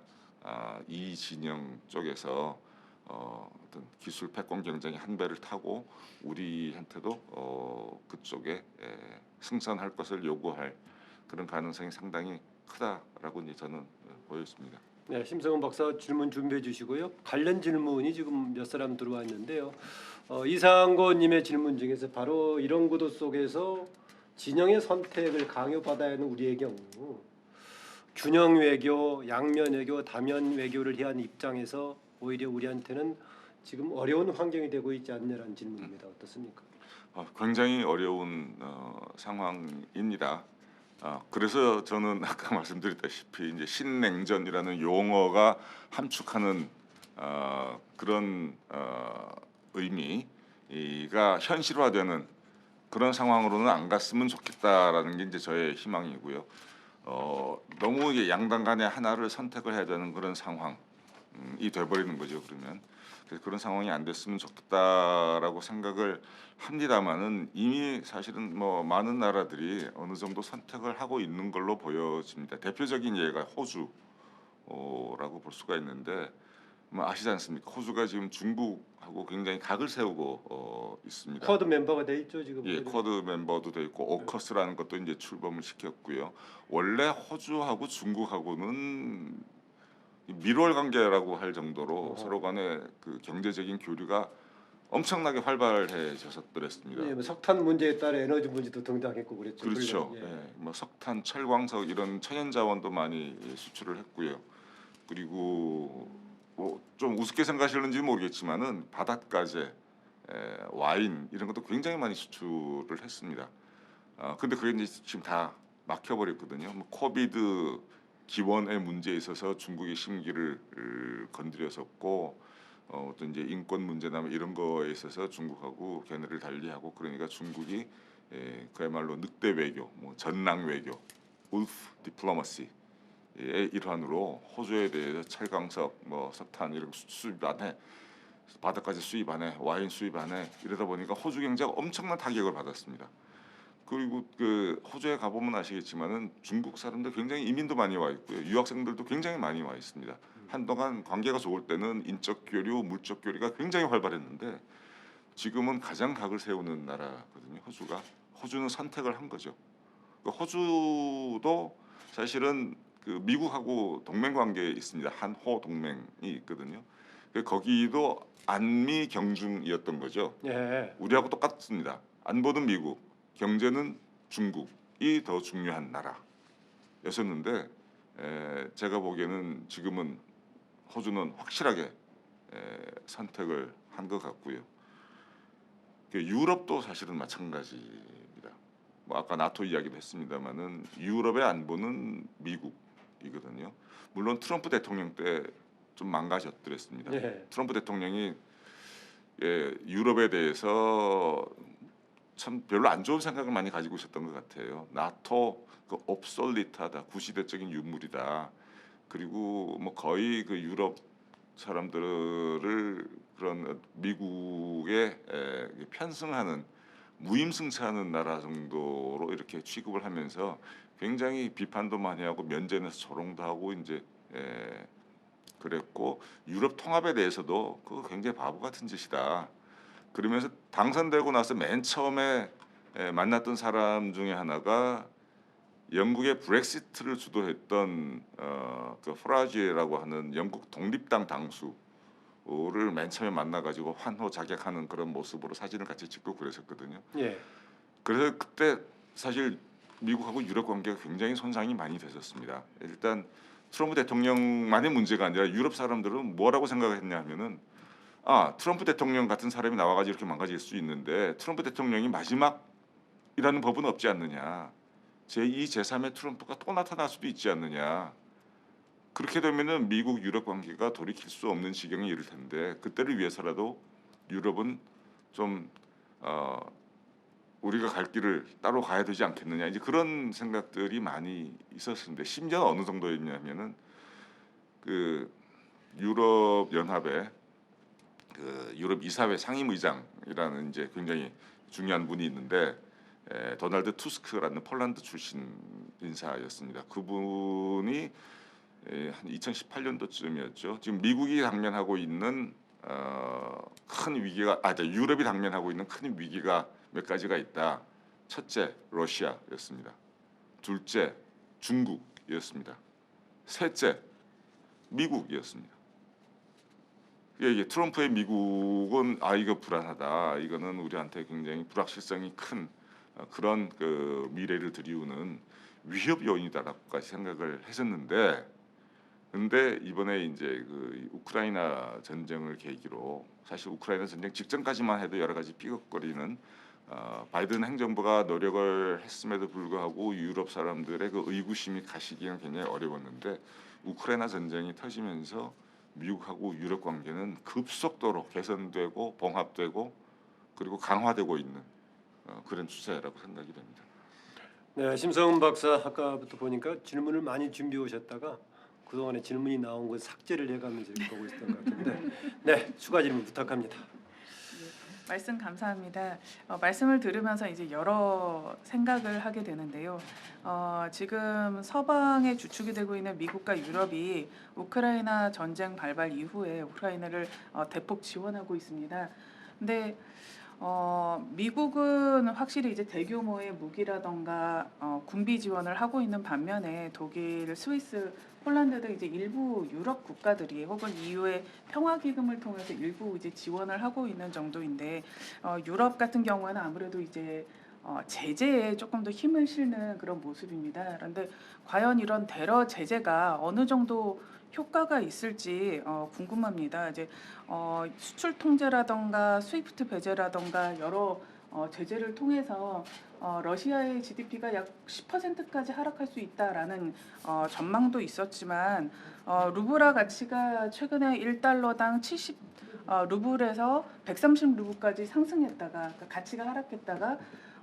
Speaker 2: 이 진영 쪽에서 어떤 기술 패권 경쟁이 한 배를 타고 우리한테도 그쪽에 승선할 것을 요구할 그런 가능성이 상당히 크다라고 이제 저는 보였습니다.
Speaker 1: 네, 심성훈 박사 질문 준비해 주시고요. 관련 질문이 지금 몇 사람 들어왔는데요. 이상권님의 질문 중에서 바로 이런 구도 속에서 진영의 선택을 강요받아야 하는 우리의 경우 균형 외교, 양면 외교, 다면 외교를 해야 하는 입장에서 오히려 우리한테는 지금 어려운 환경이 되고 있지 않느냐는 질문입니다. 어떻습니까?
Speaker 2: 굉장히 어려운 상황입니다. 그래서 저는 아까 말씀드렸다시피 이제 신냉전이라는 용어가 함축하는 그런 의미가 현실화되는 그런 상황으로는 안 갔으면 좋겠다라는 게 이제 저의 희망이고요. 너무 이게 양당 간에 하나를 선택을 해야 되는 그런 상황이 돼버리는 거죠. 그러면 그래서 그런 상황이 안 됐으면 좋겠다라고 생각을 합니다만은 이미 사실은 뭐 많은 나라들이 어느 정도 선택을 하고 있는 걸로 보여집니다. 대표적인 예가 호주라고 볼 수가 있는데 뭐 아시지 않습니까? 호주가 지금 중국하고 굉장히 각을 세우고 있습니다.
Speaker 1: 쿼드 멤버가 돼 있죠 지금.
Speaker 2: 예, 쿼드 멤버도 돼 있고 오커스라는 것도 이제 출범을 시켰고요. 원래 호주하고 중국하고는 밀월 관계라고 할 정도로 서로 간에 그 경제적인 교류가 엄청나게 활발해졌었더랬습니다.
Speaker 1: 예, 뭐 석탄 문제에 따라 에너지 문제도 등장했고 그랬죠.
Speaker 2: 그렇죠.
Speaker 1: 물론, 예.
Speaker 2: 예, 뭐 석탄, 철광석 이런 천연 자원도 많이 수출을 했고요. 그리고 뭐 좀 우습게 생각하시는지 모르겠지만은 바닷가재, 와인 이런 것도 굉장히 많이 수출을 했습니다. 근데 그게 이제 지금 다 막혀버렸거든요. 뭐 코비드 기원의 문제에 있어서 중국이 심기를 건드렸었고 어떤 이제 인권 문제나 뭐 이런 거에 있어서 중국하고 견해를 달리하고 그러니까 중국이 그야말로 늑대 외교, 뭐 전랑 외교, 울프 디플로마시의 일환으로 호주에 대해서 철강석, 뭐 석탄 이런 거 수입 안 해, 바다까지 수입 안 해, 와인 수입 안 해 이러다 보니까 호주 경제가 엄청난 타격을 받았습니다. 그리고 그 호주에 가보면 아시겠지만은 중국 사람들 굉장히 이민도 많이 와 있고요. 유학생들도 굉장히 많이 와 있습니다. 한동안 관계가 좋을 때는 인적 교류, 물적 교류가 굉장히 활발했는데 지금은 가장 각을 세우는 나라거든요. 호주가. 호주는 선택을 한 거죠. 그 호주도 사실은 그 미국하고 동맹 관계에 있습니다. 한호 동맹이 있거든요. 거기도 안미 경중이었던 거죠.
Speaker 1: 예.
Speaker 2: 우리하고 똑같습니다. 안보는 미국, 경제는 중국이 더 중요한 나라였었는데 제가 보기에는 지금은 호주는 확실하게 선택을 한 것 같고요. 유럽도 사실은 마찬가지입니다. 뭐 아까 나토 이야기도 했습니다만은 유럽의 안보는 미국이거든요. 물론 트럼프 대통령 때 좀 망가졌더랬습니다.
Speaker 1: 예.
Speaker 2: 트럼프 대통령이 유럽에 대해서 참 별로 안 좋은 생각을 많이 가지고 있었던 것 같아요. 나토 그 옵솔리트하다, 구시대적인 유물이다. 그리고 뭐 거의 그 유럽 사람들을 그런 미국에 편승하는 무임승차하는 나라 정도로 이렇게 취급을 하면서 굉장히 비판도 많이 하고 면전에서 조롱도 하고 이제 그랬고 유럽 통합에 대해서도 그거 굉장히 바보 같은 짓이다. 그러면서 당선되고 나서 맨 처음에 만났던 사람 중에 하나가 영국의 브렉시트를 주도했던 그 프라지라고 하는 영국 독립당 당수를 맨 처음에 만나가지고 환호 자격하는 그런 모습으로 사진을 같이 찍고 그랬었거든요.
Speaker 1: 예.
Speaker 2: 그래서 그때 사실 미국하고 유럽 관계가 굉장히 손상이 많이 됐었습니다. 일단 트럼프 대통령만의 문제가 아니라 유럽 사람들은 뭐라고 생각했냐 하면은 트럼프 대통령 같은 사람이 나와가지고 이렇게 망가질 수 있는데 트럼프 대통령이 마지막이라는 법은 없지 않느냐. 제2, 제3의 트럼프가 또 나타날 수도 있지 않느냐. 그렇게 되면은 미국 유럽 관계가 돌이킬 수 없는 지경에 이를 텐데 그때를 위해서라도 유럽은 좀 우리가 갈 길을 따로 가야 되지 않겠느냐. 이제 그런 생각들이 많이 있었는데 심지어 어느 정도였냐면은 그 유럽 연합의 그 유럽 이사회 상임의장이라는 이제 굉장히 중요한 분이 있는데 도널드 투스크라는 폴란드 출신 인사였습니다. 그분이 한 2018년도쯤이었죠. 지금 미국이 당면하고 있는 큰 위기가 유럽이 당면하고 있는 큰 위기가 몇 가지가 있다. 첫째 러시아였습니다. 둘째 중국이었습니다. 셋째 미국이었습니다. 이게 트럼프의 미국은 이거 불안하다. 이거는 우리한테 굉장히 불확실성이 큰 그런 그 미래를 드리우는 위협 요인이다라고까지 생각을 했었는데, 근데 이번에 이제 그 우크라이나 전쟁을 계기로 사실 우크라이나 전쟁 직전까지만 해도 여러 가지 삐걱거리는 바이든 행정부가 노력을 했음에도 불구하고 유럽 사람들의 그 의구심이 가시기는 굉장히 어려웠는데, 우크라이나 전쟁이 터지면서 미국하고 유럽 관계는 급속도로 개선되고 봉합되고 그리고 강화되고 있는 그런 추세라고 생각이 됩니다.
Speaker 1: 네, 심성은 박사 아까부터 보니까 질문을 많이 준비해 오셨다가 그동안에 질문이 나온 건 삭제를 해가면서 이렇게 보고 있었던 것 같은데, 네, 추가 질문 부탁합니다.
Speaker 3: 말씀 감사합니다. 말씀을 들으면서 이제 여러 생각을 하게 되는데요. 지금 서방의 주축이 되고 있는 미국과 유럽이 우크라이나 전쟁 발발 이후에 우크라이나를 대폭 지원하고 있습니다. 근데 미국은 확실히 이제 대규모의 무기라던가 군비 지원을 하고 있는 반면에 독일, 스위스, 폴란드 등 이제 일부 유럽 국가들이 혹은 EU의 평화 기금을 통해서 일부 이제 지원을 하고 있는 정도인데, 유럽 같은 경우에는 아무래도 이제 제재에 조금 더 힘을 실는 그런 모습입니다. 그런데 과연 이런 대러 제재가 어느 정도 효과가 있을지 궁금합니다. 이제 수출 통제라던가 스위프트 배제라던가 여러 제재를 통해서 러시아의 GDP가 약 10%까지 하락할 수 있다라는 전망도 있었지만, 루블화 가치가 최근에 1달러당 70 루블에서 130 루블까지 상승했다가, 그러니까 가치가 하락했다가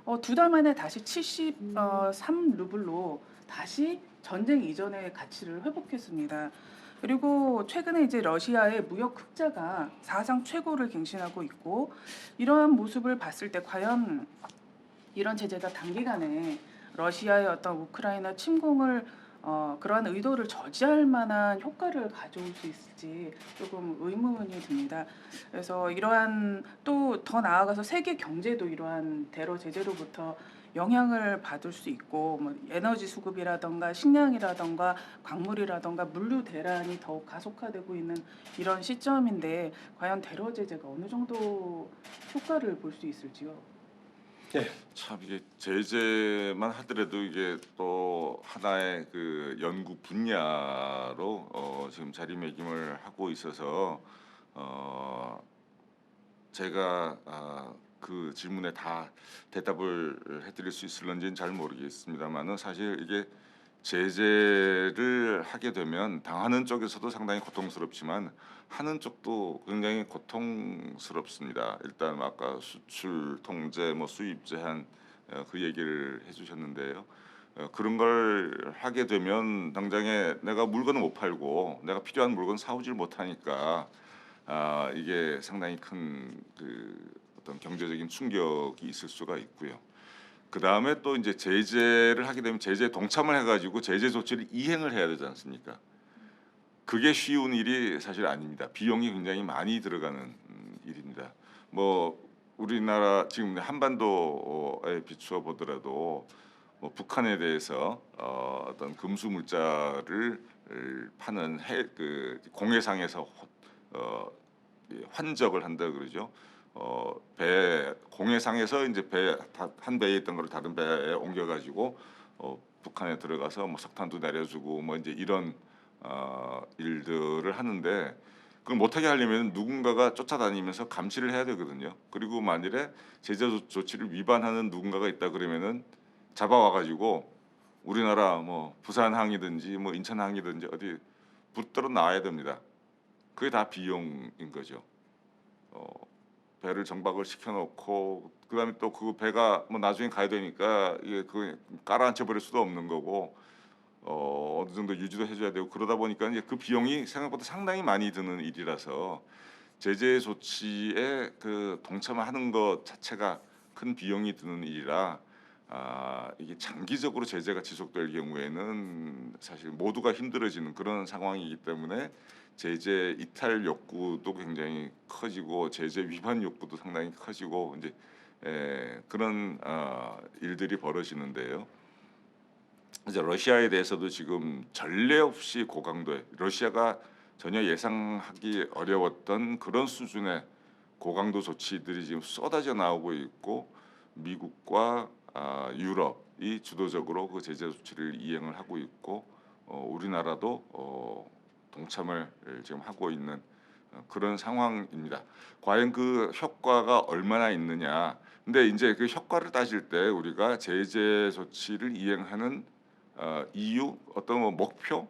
Speaker 3: 2달 만에 다시 73 루블로 다시 전쟁 이전의 가치를 회복했습니다. 그리고 최근에 이제 러시아의 무역 흑자가 사상 최고를 갱신하고 있고, 이러한 모습을 봤을 때 과연 이런 제재가 단기간에 러시아의 어떤 우크라이나 침공을 그러한 의도를 저지할 만한 효과를 가져올 수 있을지 조금 의문이 듭니다. 그래서 이러한, 또 더 나아가서 세계 경제도 이러한 대러 제재로부터 영향을 받을 수 있고, 뭐 에너지 수급이라던가 식량이라던가 광물이라던가 물류 대란이 더욱 가속화되고 있는 이런 시점인데, 과연 대러 제재가 어느 정도 효과를 볼 수 있을지요?
Speaker 1: 네,
Speaker 2: 참 이게 제재만 하더라도 이게 또 하나의 그 연구 분야로 지금 자리매김을 하고 있어서 제가 그 질문에 다 대답을 해드릴 수 있을런지는 잘 모르겠습니다만은, 사실 이게 제재를 하게 되면 당하는 쪽에서도 상당히 고통스럽지만 하는 쪽도 굉장히 고통스럽습니다. 일단 아까 수출 통제, 뭐 수입 제한 그 얘기를 해주셨는데요. 그런 걸 하게 되면 당장에 내가 물건을 못 팔고 내가 필요한 물건 사오질 못하니까 이게 상당히 큰 그 어떤 경제적인 충격이 있을 수가 있고요. 그 다음에 또 이제 제재를 하게 되면 제재에 동참을 해가지고 제재 조치를 이행을 해야 되지 않습니까? 그게 쉬운 일이 사실 아닙니다. 비용이 굉장히 많이 들어가는 일입니다. 뭐 우리나라 지금 한반도에 비추어 보더라도 뭐 북한에 대해서 어떤 금수 물자를 파는 그 공해상에서 환적을 한다 그러죠. 배 공해상에서 이제 배 한 배에 있던 걸 다른 배에 옮겨가지고 북한에 들어가서 뭐 석탄도 내려주고 뭐 이제 이런 일들을 하는데, 그걸 못하게 하려면 누군가가 쫓아다니면서 감시를 해야 되거든요. 그리고 만일에 제재 조치를 위반하는 누군가가 있다 그러면은 잡아와가지고 우리나라 뭐 부산항이든지 뭐 인천항이든지 어디 붙들어 놔야 됩니다. 그게 다 비용인 거죠. 배를 정박을 시켜놓고 그다음에 또 그 배가 뭐 나중에 가야 되니까 이게 그 깔아앉혀 버릴 수도 없는 거고 어느 정도 유지도 해줘야 되고, 그러다 보니까 이제 그 비용이 생각보다 상당히 많이 드는 일이라서 제재 조치에 그 동참하는 것 자체가 큰 비용이 드는 일이라 이게 장기적으로 제재가 지속될 경우에는 사실 모두가 힘들어지는 그런 상황이기 때문에 제재 이탈 욕구도 굉장히 커지고 제재 위반 욕구도 상당히 커지고 이제 그런 일들이 벌어지는데요. 이제 러시아에 대해서도 지금 전례 없이 고강도의, 러시아가 전혀 예상하기 어려웠던 그런 수준의 고강도 조치들이 지금 쏟아져 나오고 있고 미국과 유럽이 주도적으로 그 제재 조치를 이행을 하고 있고 우리나라도 동참을 지금 하고 있는 그런 상황입니다. 과연 그 효과가 얼마나 있느냐. 근데 이제 그 효과를 따질 때 우리가 제재 조치를 이행하는 이유, 어떤 뭐 목표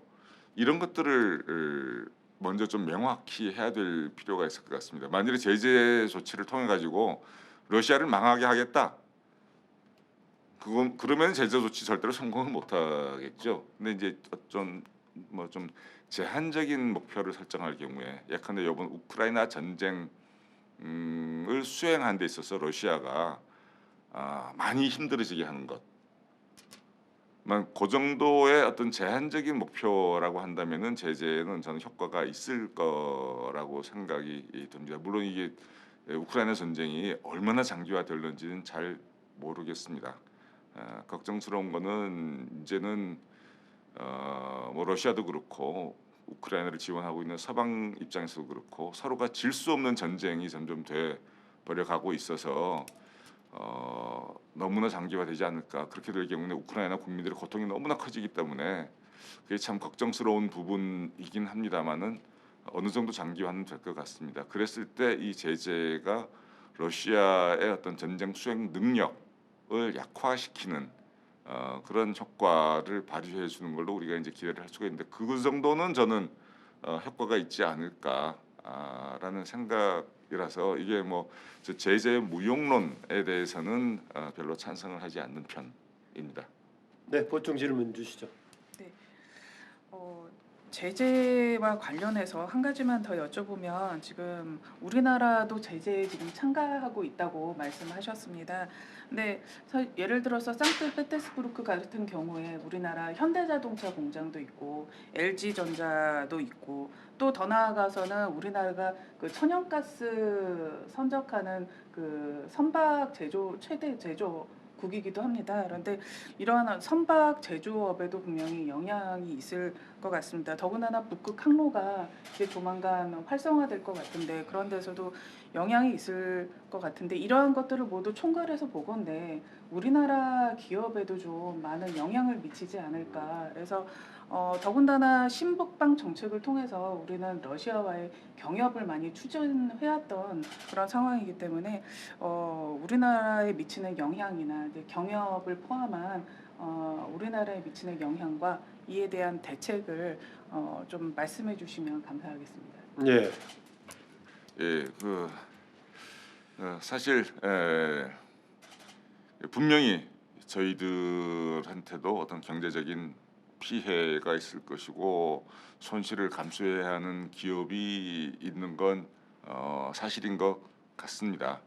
Speaker 2: 이런 것들을 먼저 좀 명확히 해야 될 필요가 있을 것 같습니다. 만일에 제재 조치를 통해 가지고 러시아를 망하게 하겠다. 그건 그러면 제재 조치 절대로 성공을 못 하겠죠. 근데 이제 좀 뭐 좀 제한적인 목표를 설정할 경우에 예컨대 이번 우크라이나 전쟁을 수행하는 데 있어서 러시아가 많이 힘들어지게 하는 것. 그 정도의 어떤 제한적인 목표라고 한다면은 제재는 저는 효과가 있을 거라고 생각이 듭니다. 물론 이게 우크라이나 전쟁이 얼마나 장기화될는지는 잘 모르겠습니다. 걱정스러운 거는 이제는 뭐 러시아도 그렇고 우크라이나를 지원하고 있는 서방 입장에서도 그렇고 서로가 질 수 없는 전쟁이 점점 돼 버려가고 있어서 너무나 장기화되지 않을까. 그렇게 될 경우에 우크라이나 국민들의 고통이 너무나 커지기 때문에 그게 참 걱정스러운 부분이긴 합니다만은 어느 정도 장기화는 될 것 같습니다. 그랬을 때 이 제재가 러시아의 어떤 전쟁 수행 능력을 약화시키는 그런 효과를 발휘해 주는 걸로 우리가 이제 기대를 할 수가 있는데 그 정도는 저는 효과가 있지 않을까라는 생각이라서 이게 뭐 제재 무용론에 대해서는 별로 찬성을 하지 않는 편입니다.
Speaker 1: 네, 보충 질문 주시죠.
Speaker 3: 네. 제재와 관련해서 한 가지만 더 여쭤보면 지금 우리나라도 제재에 지금 참가하고 있다고 말씀하셨습니다. 근데 예를 들어서 상트페테르부르크 같은 경우에 우리나라 현대자동차 공장도 있고 LG전자도 있고 또 더 나아가서는 우리나라가 그 천연가스 선적하는 그 선박 제조 최대 제조국이기도 합니다. 그런데 이러한 선박 제조업에도 분명히 영향이 있을 것 같습니다. 더군다나 북극 항로가 이제 조만간 활성화될 것 같은데 그런 데서도 영향이 있을 것 같은데 이러한 것들을 모두 총괄해서 보건대 우리나라 기업에도 좀 많은 영향을 미치지 않을까. 그래서 더군다나 신북방 정책을 통해서 우리는 러시아와의 경협을 많이 추진해왔던 그런 상황이기 때문에 우리나라에 미치는 영향이나 이제 경협을 포함한 우리나라에 미치는 영향과 이에 대한 대책을 좀 말씀해 주시면 감사하겠습니다.
Speaker 1: 예,
Speaker 2: 예, 사실 분명히 저희들한테도 어떤 경제적인 피해가 있을 것이고 손실을 감수해야 하는 기업이 있는 건 사실인 것 같습니다.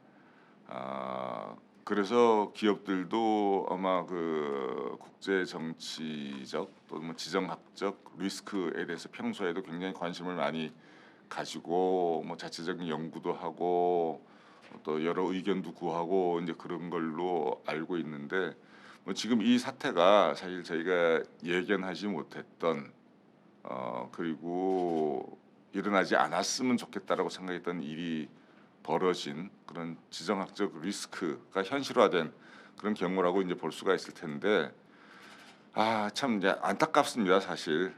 Speaker 2: 그래서 기업들도 아마 그 국제 정치적 또는 뭐 지정학적 리스크에 대해서 평소에도 굉장히 관심을 많이 가지고 뭐 자체적인 연구도 하고 또 여러 의견도 구하고 이제 그런 걸로 알고 있는데 뭐 지금 이 사태가 사실 저희가 예견하지 못했던 그리고 일어나지 않았으면 좋겠다라고 생각했던 일이 벌어진 그런 지정학적 리스크가 현실화된 그런 경우라고 이제 볼 수가 있을 텐데 참 이제 안타깝습니다 사실.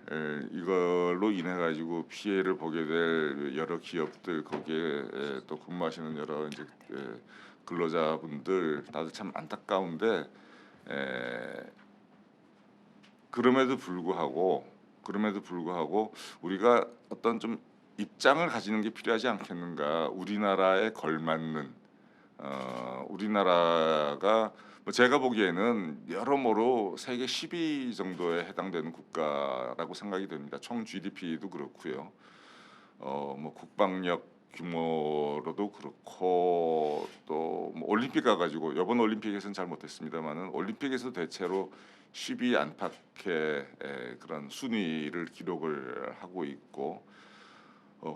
Speaker 2: 이걸로 인해 가지고 피해를 보게 될 여러 기업들 거기에 또 근무하시는 여러 이제 근로자분들 다들 참 안타까운데 그럼에도 불구하고 우리가 어떤 좀 입장을 가지는 게 필요하지 않겠는가. 우리나라에 걸맞는 우리나라가 뭐 제가 보기에는 여러모로 세계 10위 정도에 해당되는 국가라고 생각이 됩니다. 총 GDP도 그렇고요. 뭐 국방력 규모로도 그렇고 또뭐 올림픽 가가지고 이번 올림픽에서는 잘 못했습니다만은 올림픽에서 대체로 10위 안팎의 그런 순위를 기록을 하고 있고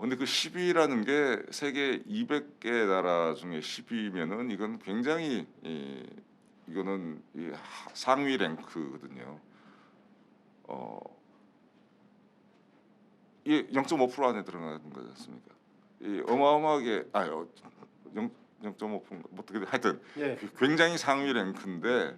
Speaker 2: 근데 그 10위라는 게 세계 200개 나라 중에 10위면은 이건 굉장히 이거는 상위 랭크거든요. 이 0.5% 안에 들어가는 거지 않습니까? 이 어마어마하게 0.5%인가 뭐 어떻게 하여튼
Speaker 1: 예.
Speaker 2: 굉장히 상위 랭크인데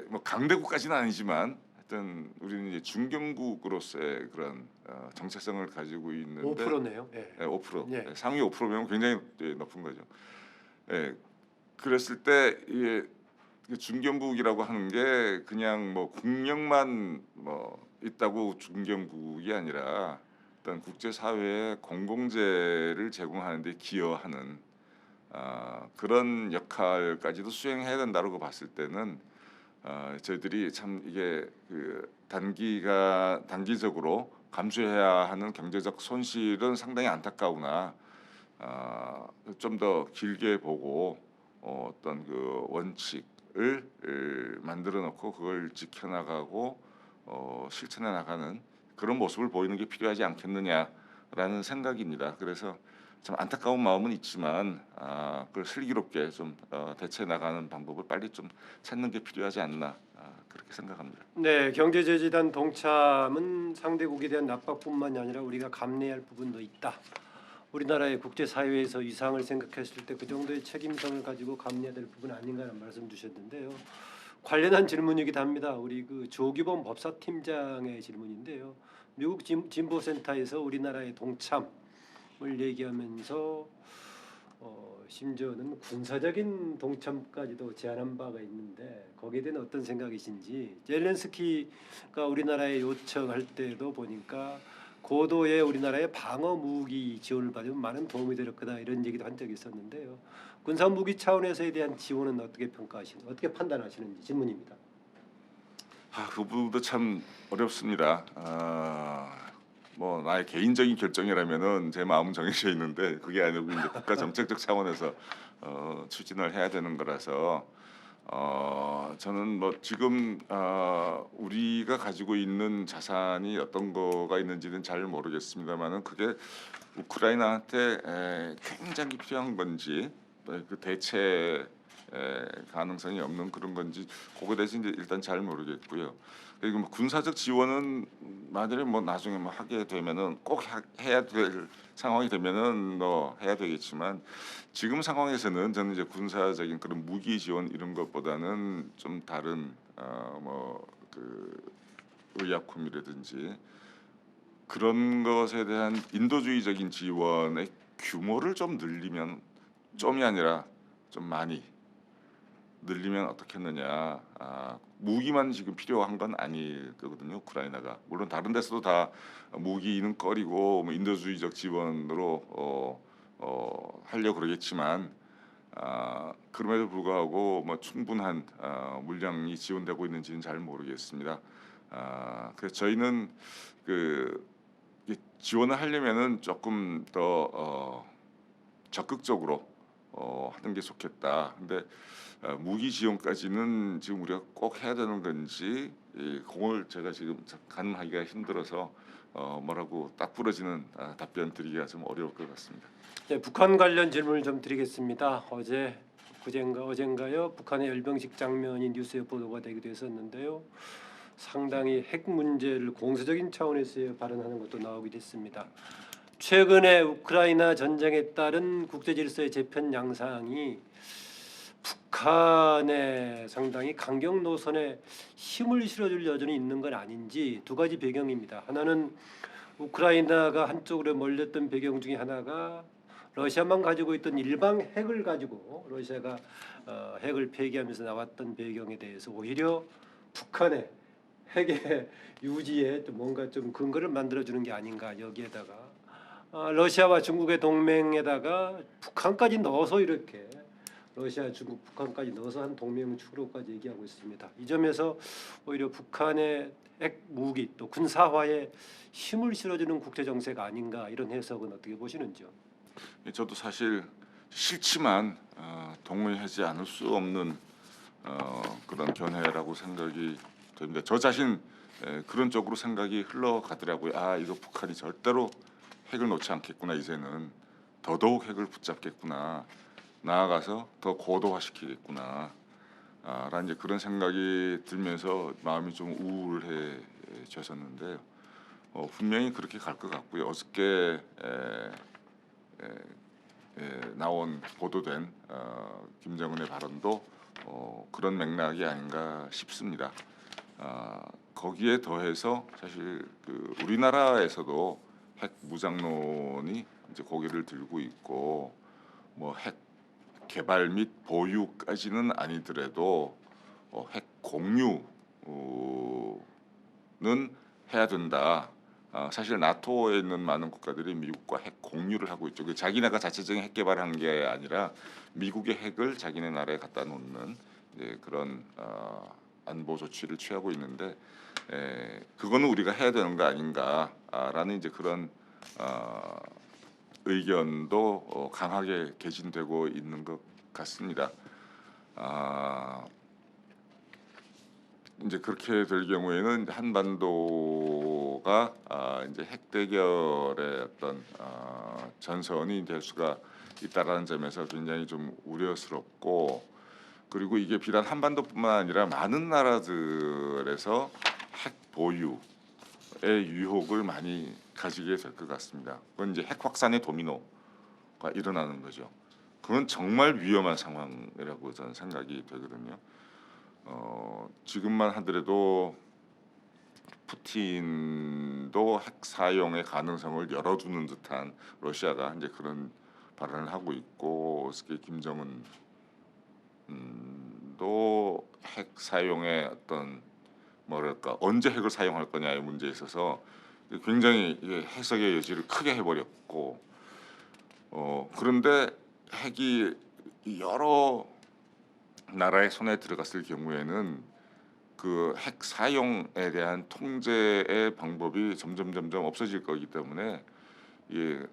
Speaker 2: 뭐 강대국까지는 아니지만 하여튼 우리는 이제 중견국으로서의 그런 정체성을 가지고 있는데
Speaker 1: 5%네요. 예.
Speaker 2: 5%
Speaker 1: 예.
Speaker 2: 상위 5%면 굉장히 높은 거죠. 예, 그랬을 때 이게 중견국이라고 하는 게 그냥 뭐 국력만 뭐 있다고 중견국이 아니라 어떤 국제 사회에 공공재를 제공하는 데 기여하는 그런 역할까지도 수행해야 된다고 봤을 때는 저희들이 참 이게 그 단기적으로 감수해야 하는 경제적 손실은 상당히 안타까우나 좀 더 길게 보고 어떤 그 원칙을 만들어 놓고 그걸 지켜나가고 실천해 나가는 그런 모습을 보이는 게 필요하지 않겠느냐라는 생각입니다. 그래서 참 안타까운 마음은 있지만 그걸 슬기롭게 좀 대처해 나가는 방법을 빨리 좀 찾는 게 필요하지 않나 그렇게 생각합니다.
Speaker 1: 네, 경제제재단 동참은 상대국에 대한 압박뿐만이 아니라 우리가 감내할 부분도 있다. 우리나라의 국제사회에서 위상을 생각했을 때 그 정도의 책임성을 가지고 감내해야 될 부분 아닌가라는 말씀 주셨는데요. 관련한 질문이기도 합니다. 우리 그 조기범 법사팀장의 질문인데요. 미국 진보센터에서 우리나라의 동참을 얘기하면서 심지어는 군사적인 동참까지도 제안한 바가 있는데 거기에 대한 어떤 생각이신지. 젤렌스키가 우리나라에 요청할 때도 보니까 고도의 우리나라의 방어 무기 지원을 받으면 많은 도움이 될 거다 이런 얘기도 한 적이 있었는데요. 군사 무기 차원에서에 대한 지원은 어떻게 판단하시는지 질문입니다.
Speaker 2: 그 부분도 참 어렵습니다. 뭐 나의 개인적인 결정이라면은 제 마음은 정해져 있는데 그게 아니고 이제 국가 정책적 차원에서 추진을 해야 되는 거라서 저는 뭐 지금 우리가 가지고 있는 자산이 어떤 거가 있는지는 잘 모르겠습니다만은 그게 우크라이나한테 굉장히 필요한 건지 그 대체 가능성이 없는 그런 건지 그거에 대해서 이제 일단 잘 모르겠고요. 그리고 뭐 군사적 지원은 만약에 뭐 나중에 뭐 하게 되면은 꼭 해야 될 상황이 되면은 뭐 해야 되겠지만 지금 상황에서는 저는 이제 군사적인 그런 무기 지원 이런 것보다는 좀 다른 뭐그 의약품이라든지 그런 것에 대한 인도주의적인 지원의 규모를 좀 늘리면 좀이 아니라 좀 많이 늘리면 어떻겠느냐. 무기만 지금 필요한 건 아닐 거거든요. 우크라이나가 물론 다른 데서도 다 무기는 꺼리고 뭐 인도주의적 지원으로 하려고 그러겠지만 그럼에도 불구하고 뭐 충분한 물량이 지원되고 있는지는 잘 모르겠습니다. 그래서 저희는 이 지원을 하려면은 조금 더 적극적으로 하는 게 좋겠다. 근데 무기 지원까지는 지금 우리가 꼭 해야 되는 건지 그걸 제가 지금 가늠하기가 힘들어서 뭐라고 딱 부러지는 답변 드리기가 좀 어려울 것 같습니다.
Speaker 1: 네, 북한 관련 질문을 좀 드리겠습니다. 어젠가요? 북한의 열병식 장면이 뉴스에 보도가 되기도 했었는데요. 상당히 핵 문제를 공세적인 차원에서 발언하는 것도 나오기도 했습니다. 최근에 우크라이나 전쟁에 따른 국제 질서의 재편 양상이 북한의 상당히 강경 노선에 힘을 실어줄 여전히 있는 건 아닌지 두 가지 배경입니다. 하나는 우크라이나가 한쪽으로 몰렸던 배경 중에 하나가 러시아만 가지고 있던 일방 핵을 가지고 러시아가 핵을 폐기하면서 나왔던 배경에 대해서 오히려 북한의 핵의 유지에 또 뭔가 좀 근거를 만들어주는 게 아닌가. 여기에다가 러시아와 중국의 동맹에다가 북한까지 넣어서 이렇게 러시아, 중국, 북한까지 넣어서 한 동맹 축으로까지 얘기하고 있습니다. 이 점에서 오히려 북한의 핵 무기 또 군사화에 힘을 실어주는 국제 정세가 아닌가 이런 해석은 어떻게 보시는지요?
Speaker 2: 저도 사실 싫지만 동의하지 않을 수 없는 그런 견해라고 생각이 됩니다. 저 자신 그런 쪽으로 생각이 흘러가더라고요. 이거 북한이 절대로 핵을 놓지 않겠구나. 이제는 더더욱 핵을 붙잡겠구나. 나아가서 더 고도화시키겠구나. 라는 이제 그런 생각이 들면서 마음이 좀 우울해졌었는데요. 분명히 그렇게 갈 것 같고요. 어저께 나온 보도된 김정은의 발언도 그런 맥락이 아닌가 싶습니다. 거기에 더해서 사실 그 우리나라에서도 핵 무장론이 이제 고개를 들고 있고 뭐 핵 개발 및 보유까지는 아니더라도 핵 공유는 해야 된다. 사실 나토에 있는 많은 국가들이 미국과 핵 공유를 하고 있죠. 그 자기네가 자체적인 핵 개발한 게 아니라 미국의 핵을 자기네 나라에 갖다 놓는 그런 안보 조치를 취하고 있는데 그거는 우리가 해야 되는 거 아닌가라는 이제 그런 의견도 강하게 개진되고 있는 것 같습니다. 이제 그렇게 될 경우에는 한반도가 이제 핵 대결의 어떤 전선이 될 수가 있다라는 점에서 굉장히 좀 우려스럽고, 그리고 이게 비단 한반도뿐만 아니라 많은 나라들에서 핵 보유의 유혹을 많이 가지게 될 것 같습니다. 그건 이제 핵 확산의 도미노가 일어나는 거죠. 그건 정말 위험한 상황이라고 저는 생각이 되거든요. 지금만 하더라도 푸틴도 핵 사용의 가능성을 열어두는 듯한 러시아가 이제 그런 발언을 하고 있고, 특히 김정은도 핵 사용의 어떤 뭐랄까 언제 핵을 사용할 거냐의 문제에 있어서 굉장히 해석의 여지를 크게 해버렸고, 그런데 핵이 여러 나라의 손에 들어갔을 경우에는 그 핵 사용에 대한 통제의 방법이 점점 없어질 거기 때문에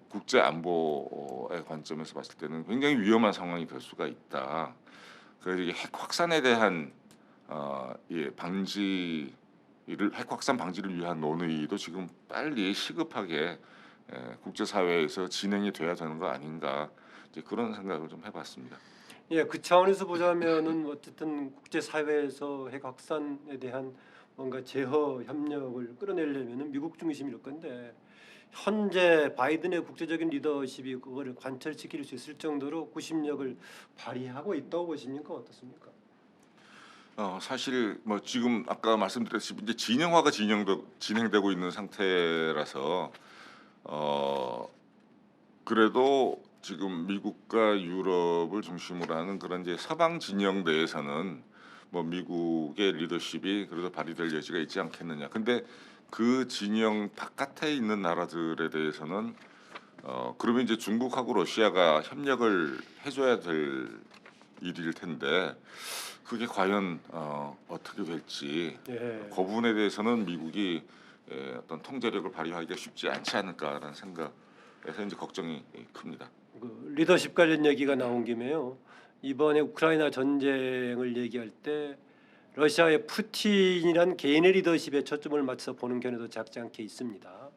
Speaker 2: 국제 안보의 관점에서 봤을 때는 굉장히 위험한 상황이 될 수가 있다. 그래서 이게 핵 확산에 대한 핵 확산 방지를 위한 논의도 지금 빨리 시급하게 국제 사회에서 진행이 돼야 되는 거 아닌가, 이제 그런 생각을 좀 해봤습니다.
Speaker 1: 예, 그 차원에서 보자면은 어쨌든 국제 사회에서 핵 확산에 대한 뭔가 제어 협력을 끌어내려면은 미국 중심일 건데, 현재 바이든의 국제적인 리더십이 그거를 관철시킬 수 있을 정도로 구심력을 발휘하고 있다고 보십니까? 어떻습니까?
Speaker 2: 사실 뭐 지금 아까 말씀드렸듯이 이제 진영화가 진행되고 있는 상태라서 그래도 지금 미국과 유럽을 중심으로 하는 그런 이제 서방 진영 내에서는 뭐 미국의 리더십이 그래도 발휘될 여지가 있지 않겠느냐. 근데 그 진영 바깥에 있는 나라들에 대해서는 그러면 이제 중국하고 러시아가 협력을 해줘야 될 일일 텐데 그게 과연 어떻게 될지,
Speaker 1: 예.
Speaker 2: 그 부분에 대해서는 미국이 어떤 통제력을 발휘하기가 쉽지 않지 않을까라는 생각에서 이제 걱정이 큽니다.
Speaker 1: 그 리더십 관련 얘기가 나온 김에요. 이번에 우크라이나 전쟁을 얘기할 때 러시아의 푸틴이란 개인의 리더십에 초점을 맞춰서 보는 견해도 작지 않게 있습니다.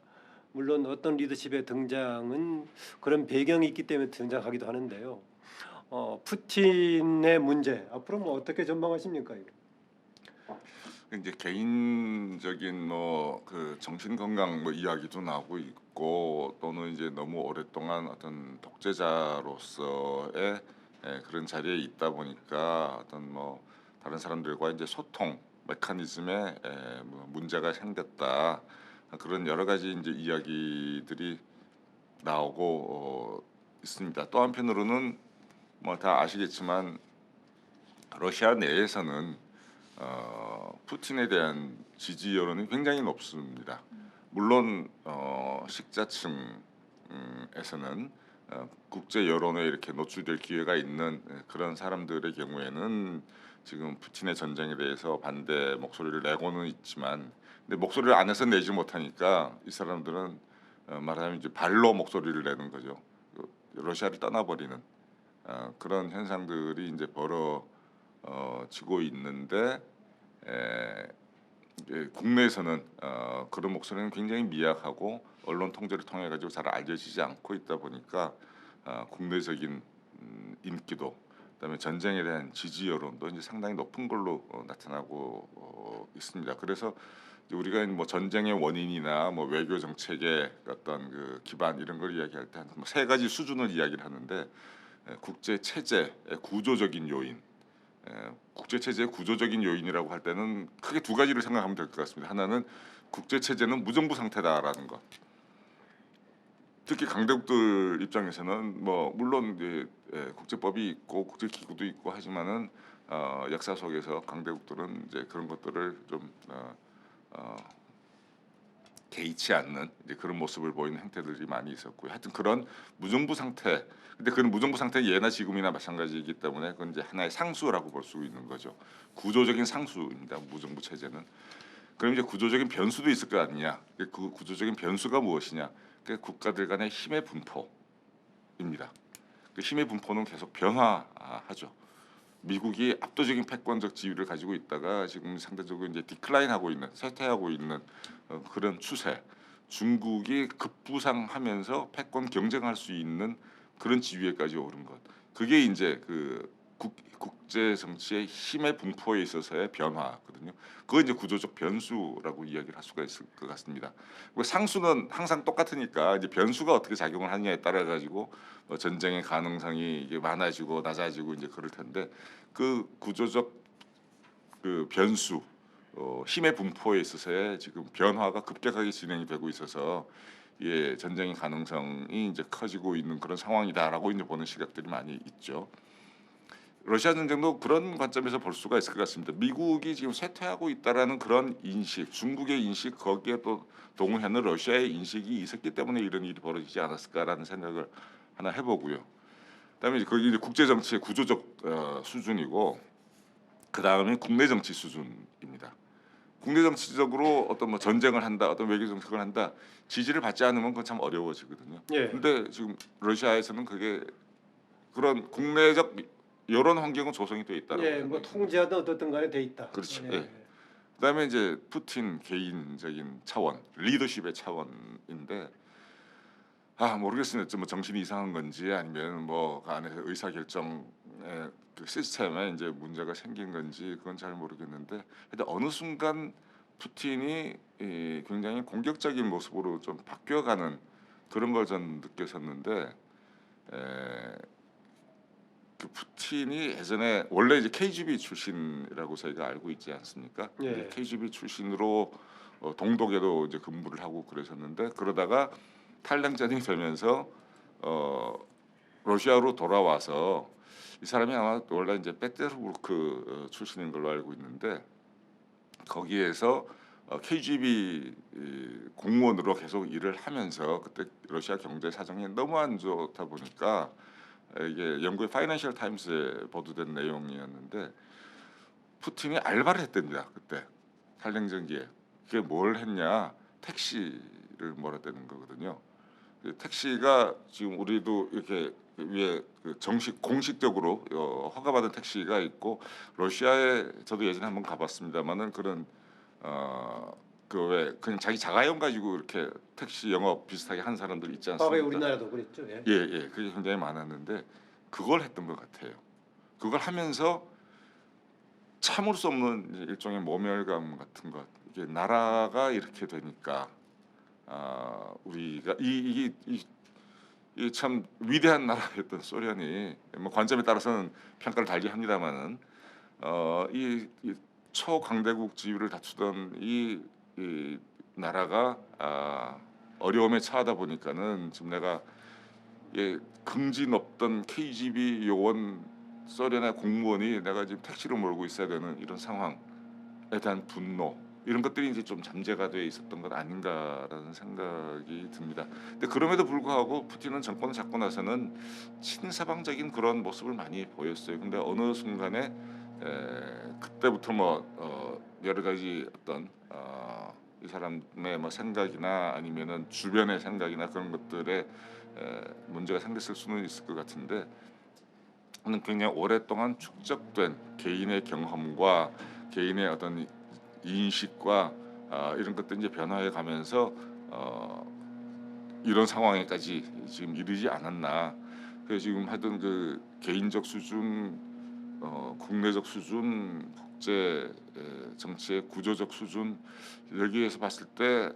Speaker 1: 물론 어떤 리더십의 등장은 그런 배경이 있기 때문에 등장하기도 하는데요. 푸틴의 문제 앞으로 뭐 어떻게 전망하십니까? 이거?
Speaker 2: 이제 개인적인 뭐 그 정신 건강 뭐 이야기도 나오고 있고, 또는 이제 너무 오랫동안 어떤 독재자로서의 그런 자리에 있다 보니까 어떤 뭐 다른 사람들과 이제 소통 메커니즘에 뭐 문제가 생겼다, 그런 여러 가지 이제 이야기들이 나오고 있습니다. 또 한편으로는 뭐 다 아시겠지만 러시아 내에서는 푸틴에 대한 지지 여론이 굉장히 높습니다. 물론 식자층에서는 국제 여론에 이렇게 노출될 기회가 있는 그런 사람들의 경우에는 지금 푸틴의 전쟁에 대해서 반대 목소리를 내고는 있지만, 근데 목소리를 안에서 내지 못하니까 이 사람들은 말하자면 이제 발로 목소리를 내는 거죠. 러시아를 떠나버리는 그런 현상들이 이제 벌어지고 있는데, 국내에서는 그런 목소리는 굉장히 미약하고 언론 통제를 통해 가지고 잘 알려지지 않고 있다 보니까 국내적인 인기도 그다음에 전쟁에 대한 지지 여론도 이제 상당히 높은 걸로 나타나고 있습니다. 그래서 이제 우리가 뭐 전쟁의 원인이나 뭐 외교 정책의 어떤 그 기반 이런 걸 이야기할 때 한 세 가지 수준을 이야기를 하는데 국제 체제의 구조적인 요인, 국제 체제의 구조적인 요인이라고 할 때는 크게 두 가지를 생각하면 될 것 같습니다. 하나는 국제 체제는 무정부 상태다라는 것. 특히 강대국들 입장에서는 뭐 물론 이제 국제법이 있고 국제 기구도 있고 하지만은 역사 속에서 강대국들은 이제 그런 것들을 좀 개의치 않는 이제 그런 모습을 보이는 행태들이 많이 있었고요. 하여튼 그런 무정부 상태. 근데 그런 무정부 상태는 예나 지금이나 마찬가지이기 때문에 그건 이제 하나의 상수라고 볼 수 있는 거죠. 구조적인 상수입니다. 무정부 체제는. 그럼 이제 구조적인 변수도 있을 거 아니냐. 그 구조적인 변수가 무엇이냐. 그 국가들 간의 힘의 분포입니다. 그 힘의 분포는 계속 변화하죠. 미국이 압도적인 패권적 지위를 가지고 있다가 지금 상대적으로 이제 디클라인하고 있는, 쇠퇴하고 있는 그런 추세. 중국이 급부상하면서 패권 경쟁할 수 있는 그런 지위에까지 오른 것. 그게 이제 그 국제 정치의 힘의 분포에 있어서의 변화거든요. 그거 이제 구조적 변수라고 이야기를 할 수가 있을 것 같습니다. 그리고 상수는 항상 똑같으니까 이제 변수가 어떻게 작용을 하느냐에 따라 가지고 전쟁의 가능성이 이게 많아지고 낮아지고 이제 그럴 텐데 그 구조적 그 변수 힘의 분포에 있어서의 지금 변화가 급격하게 진행이 되고 있어서 예, 전쟁의 가능성이 이제 커지고 있는 그런 상황이다라고 이제 보는 시각들이 많이 있죠. 러시아 전쟁도 그런 관점에서 볼 수가 있을 것 같습니다. 미국이 지금 쇠퇴하고 있다라는 그런 인식, 중국의 인식 거기에 또 동의하는 러시아의 인식이 있었기 때문에 이런 일이 벌어지지 않았을까라는 생각을 하나 해보고요. 그다음에 거기 이제 국제 정치의 구조적 수준이고, 그 다음에 국내 정치 수준입니다. 국내 정치적으로 어떤 뭐 전쟁을 한다, 어떤 외교 정책을 한다, 지지를 받지 않으면 그건 참 어려워지거든요.
Speaker 1: 예.
Speaker 2: 근데 지금 러시아에서는 그게 그런 국내적 여론 환경은 조성이 돼 있다라고.
Speaker 1: 예, 뭐 통제하든 어떻든 간에 돼 있다.
Speaker 2: 그렇죠.
Speaker 1: 예.
Speaker 2: 예. 그다음에 이제 푸틴 개인적인 차원, 리더십의 차원인데 모르겠습니다. 좀 뭐 정신이 이상한 건지 아니면 뭐그 안에서 의사 결정의 그 시스템에 이제 문제가 생긴 건지 그건 잘 모르겠는데, 근데 어느 순간 푸틴이 굉장히 공격적인 모습으로 좀 바뀌어가는 그런 걸 전 느꼈었는데, 그 푸틴이 예전에 원래 이제 KGB 출신이라고 저희가 알고 있지 않습니까?
Speaker 1: 예.
Speaker 2: 이제 KGB 출신으로 동독에도 이제 근무를 하고 그러셨는데, 그러다가 탈냉전이 되면서 러시아로 돌아와서 이 사람이 아마 원래 이제 페테르부르크 출신인 걸로 알고 있는데, 거기에서 KGB 공무원으로 계속 일을 하면서 그때 러시아 경제 사정이 너무 안 좋다 보니까 이게 영국의 파이낸셜 타임스에 보도된 내용이었는데, 푸틴이 알바를 했답니다. 그때 탈냉전기에. 그게 뭘 했냐, 택시를 몰아대는 거거든요. 그 택시가 지금 우리도 이렇게 위에 그 정식 공식적으로 허가받은 택시가 있고, 러시아에 저도 예전에 한번 가봤습니다만은 그런 그 왜 그냥 자기 자가용 가지고 이렇게 택시 영업 비슷하게 한 사람들 있지 않습니까?
Speaker 1: 과거에 우리나라도 그랬죠. 예.
Speaker 2: 예, 그게 굉장히 많았는데 그걸 했던 것 같아요. 그걸 하면서 참을 수 없는 이제 일종의 모멸감 같은 것. 이게 나라가 이렇게 되니까 우리가 이게 참 위대한 나라였던 소련이 뭐 관점에 따라서는 평가를 달리 합니다만은 이 초강대국 지위를 다투던 이 나라가 어려움에 처하다 보니까는 지금 내가 긍지 높던 KGB 요원 소련의 공무원이 내가 지금 택시를 몰고 있어야 되는 이런 상황에 대한 분노, 이런 것들이 이제 좀 잠재가 돼 있었던 것 아닌가라는 생각이 듭니다. 근데 그럼에도 불구하고 푸틴은 정권을 잡고 나서는 친서방적인 그런 모습을 많이 보였어요. 근데 어느 순간에 그때부터 뭐 여러 가지 어떤 이 사람의 뭐 생각이나 아니면은 주변의 생각이나 그런 것들에 문제가 생겼을 수는 있을 것 같은데, 저는 굉장히 오랫동안 축적된 개인의 경험과 개인의 어떤 인식과 이런 것들이 이제 변화해 가면서 이런 상황에까지 지금 이르지 않았나. 그래서 지금 하던 그 개인적 수준, 국내적 수준, 국제 정치의 구조적 수준 여기에서 봤을 때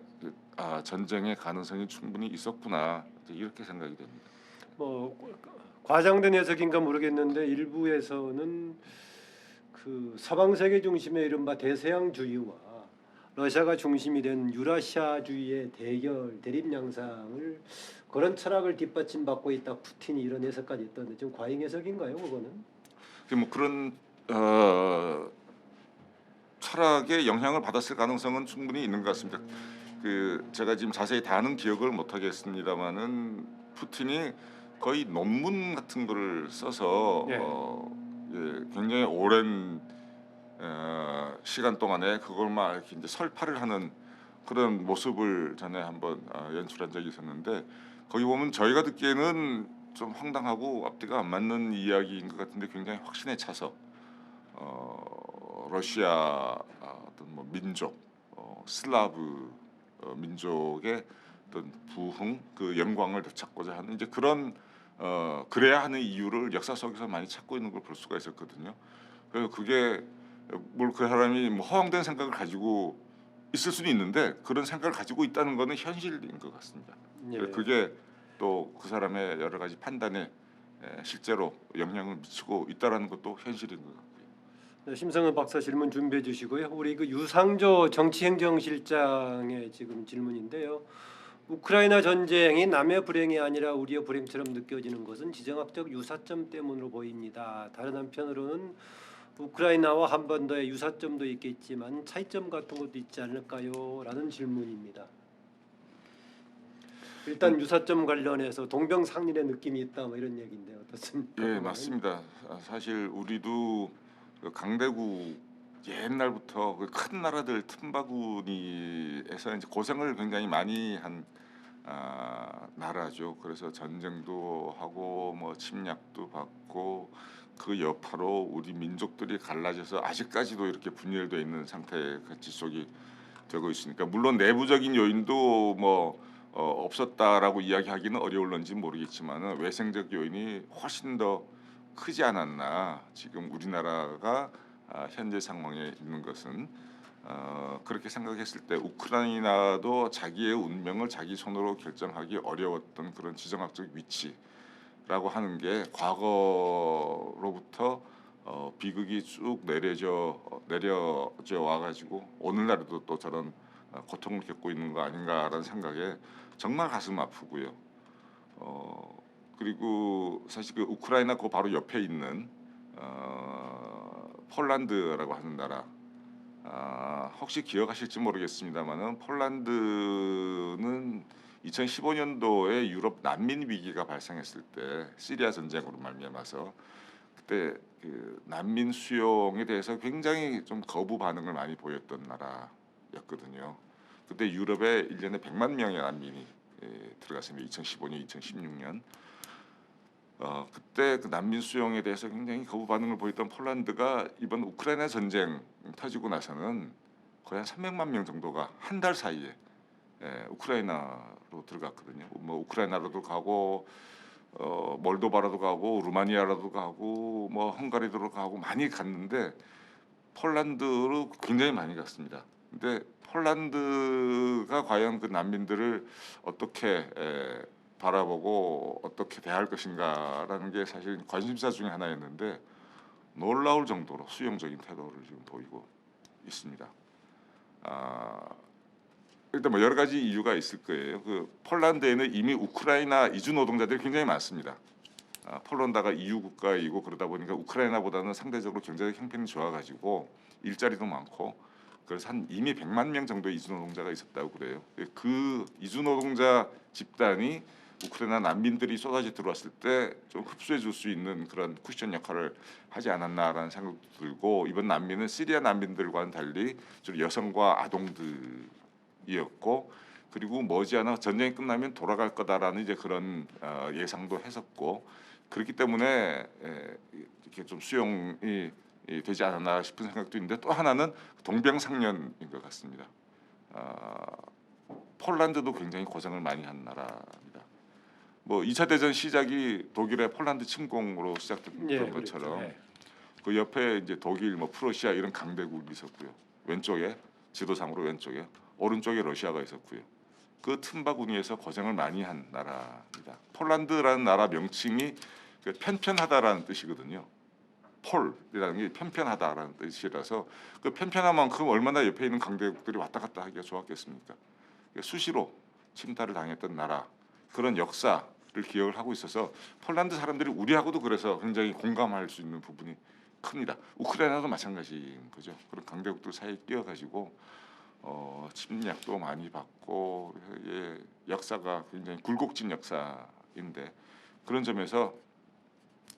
Speaker 2: 전쟁의 가능성이 충분히 있었구나 이렇게 생각이 됩니다.
Speaker 1: 뭐 과장된 해석인가 모르겠는데 일부에서는 그 서방 세계 중심의 이른바 대서양주의와 러시아가 중심이 된 유라시아주의의 대립 양상을 그런 철학을 뒷받침받고 있다 푸틴이 이런 해석까지 했던데 좀 과잉 해석인가요, 그거는?
Speaker 2: 뭐 그런 철학의 영향을 받았을 가능성은 충분히 있는 것 같습니다. 그 제가 지금 자세히 다는 기억을 못 하겠습니다만은 푸틴이 거의 논문 같은 거를 써서
Speaker 1: 예.
Speaker 2: 굉장히 오랜 시간 동안에 그걸만 이렇게 이제 설파를 하는 그런 모습을 전에 한번 연출한 적이 있었는데 거기 보면 저희가 듣기에는 좀 황당하고 앞뒤가 안 맞는 이야기인 것 같은데 굉장히 확신에 차서 러시아 어떤 뭐 민족, 슬라브 민족의 어떤 부흥, 그 영광을 되찾고자 하는 이제 그런 그래야 하는 이유를 역사 속에서 많이 찾고 있는 걸 볼 수가 있었거든요. 그래서 그게 뭘 그 사람이 뭐 허황된 생각을 가지고 있을 수는 있는데 그런 생각을 가지고 있다는 것은 현실인 것 같습니다.
Speaker 1: 예.
Speaker 2: 그게 또 그 사람의 여러 가지 판단에 실제로 영향을 미치고 있다라는 것도 현실인 것 같고요.
Speaker 1: 네, 심성은 박사 질문 준비해 주시고요. 우리 그 유상조 정치행정실장의 지금 질문인데요. 우크라이나 전쟁이 남의 불행이 아니라 우리의 불행처럼 느껴지는 것은 지정학적 유사점 때문으로 보입니다. 다른 한편으로는 우크라이나와 한반도의 유사점도 있겠지만 차이점 같은 것도 있지 않을까요? 라는 질문입니다. 일단 유사점 관련해서 동병상련의 느낌이 있다 뭐 이런 얘기인데 어떻습니까?
Speaker 2: 예, 맞습니다. 사실 우리도 그 강대국 옛날부터 그 큰 나라들 틈바구니에서 이제 고생을 굉장히 많이 한 나라죠. 그래서 전쟁도 하고 뭐 침략도 받고 그 여파로 우리 민족들이 갈라져서 아직까지도 이렇게 분열되어 있는 상태가 지속이 되고 있으니까 물론 내부적인 요인도 뭐 없었다라고 이야기하기는 어려울런지 모르겠지만은 외생적 요인이 훨씬 더 크지 않았나. 지금 우리나라가 현재 상황에 있는 것은 그렇게 생각했을 때 우크라이나도 자기의 운명을 자기 손으로 결정하기 어려웠던 그런 지정학적 위치라고 하는 게 과거로부터 비극이 쭉 내려져 와가지고 오늘날에도 또 저런 고통을 겪고 있는 거 아닌가라는 생각에 정말 가슴 아프고요. 그리고 사실 그 우크라이나 그 바로 옆에 있는 폴란드라고 하는 나라 혹시 기억하실지 모르겠습니다만은 폴란드는 2015년도에 유럽 난민 위기가 발생했을 때 시리아 전쟁으로 말미암아서 그때 그 난민 수용에 대해서 굉장히 좀 거부 반응을 많이 보였던 나라였거든요. 그때 유럽에 1년에 100만 명의 난민이 들어갔습니다. 2015년, 2016년. 그때 그 난민 수용에 대해서 굉장히 거부 반응을 보였던 폴란드가 이번 우크라이나 전쟁 터지고 나서는 거의 한 300만 명 정도가 한 달 사이에 우크라이나로 들어갔거든요. 뭐 우크라이나로도 가고 몰도바라도 가고 루마니아라도 가고 뭐 헝가리도 가고 많이 갔는데 폴란드로 굉장히 많이 갔습니다. 근데 폴란드가 과연 그 난민들을 어떻게 바라보고 어떻게 대할 것인가라는 게 사실 관심사 중에 하나였는데 놀라울 정도로 수용적인 태도를 지금 보이고 있습니다. 일단 뭐 여러 가지 이유가 있을 거예요. 그 폴란드에는 이미 우크라이나 이주 노동자들이 굉장히 많습니다. 폴란드가 EU 국가이고 그러다 보니까 우크라이나보다는 상대적으로 경제적 형편이 좋아가지고 일자리도 많고 그래서 한 이미 100만 명 정도의 이주 노동자가 있었다고 그래요. 그 이주 노동자 집단이 우크라이나 난민들이 쏟아져 들어왔을 때 좀 흡수해 줄 수 있는 그런 쿠션 역할을 하지 않았나라는 생각도 들고 이번 난민은 시리아 난민들과는 달리 주로 여성과 아동들이었고 그리고 머지않아 전쟁이 끝나면 돌아갈 거다라는 이제 그런 예상도 했었고 그렇기 때문에 이렇게 좀 수용이 되지 않았나 싶은 생각도 있는데 또 하나는 동병상련인 것 같습니다. 폴란드도 굉장히 고생을 많이 한 나라입니다. 뭐 2차 대전 시작이 독일의 폴란드 침공으로 시작됐던
Speaker 1: 예,
Speaker 2: 것처럼
Speaker 1: 그렇죠. 예.
Speaker 2: 그 옆에 이제 독일, 뭐 프로시아 이런 강대국이 있었고요. 왼쪽에 지도상으로 왼쪽에 오른쪽에 러시아가 있었고요. 그 틈바구니에서 고생을 많이 한 나라입니다. 폴란드라는 나라 명칭이 그 편편하다라는 뜻이거든요. 폴이라는 게 편편하다라는 뜻이라서 그 편편한 만큼 얼마나 옆에 있는 강대국들이 왔다 갔다 하기가 좋았겠습니까? 수시로 침탈을 당했던 나라 그런 역사를 기억을 하고 있어서 폴란드 사람들이 우리하고도 그래서 굉장히 공감할 수 있는 부분이 큽니다. 우크라이나도 마찬가지인 거죠. 그런 강대국들 사이에 끼어가지고 침략도 많이 받고 역사가 굉장히 굴곡진 역사인데 그런 점에서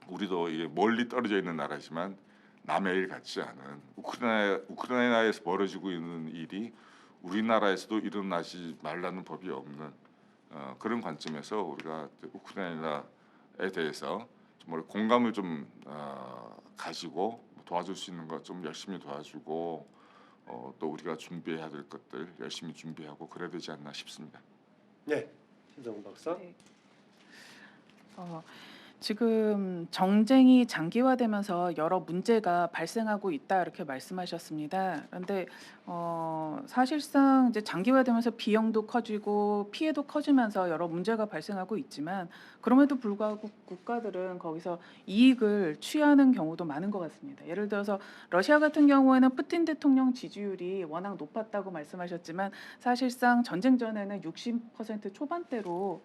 Speaker 2: 우리도 이게 멀리 떨어져 있는 나라지만 남의 일 같지 않은 우크라이나에서 벌어지고 있는 일이 우리나라에서도 일어나지 말라는 법이 없는 그런 관점에서 우리가 우크라이나에 대해서 정말 공감을 좀 가지고 도와줄 수 있는 것 좀 열심히 도와주고 또 우리가 준비해야 될 것들 열심히 준비하고 그래야 되지 않나 싶습니다.
Speaker 1: 네, 신성 박사.
Speaker 3: 네. 지금 정쟁이 장기화되면서 여러 문제가 발생하고 있다 이렇게 말씀하셨습니다. 그런데 사실상 이제 장기화되면서 비용도 커지고 피해도 커지면서 여러 문제가 발생하고 있지만 그럼에도 불구하고 국가들은 거기서 이익을 취하는 경우도 많은 것 같습니다. 예를 들어서 러시아 같은 경우에는 푸틴 대통령 지지율이 워낙 높았다고 말씀하셨지만 사실상 전쟁 전에는 60% 초반대로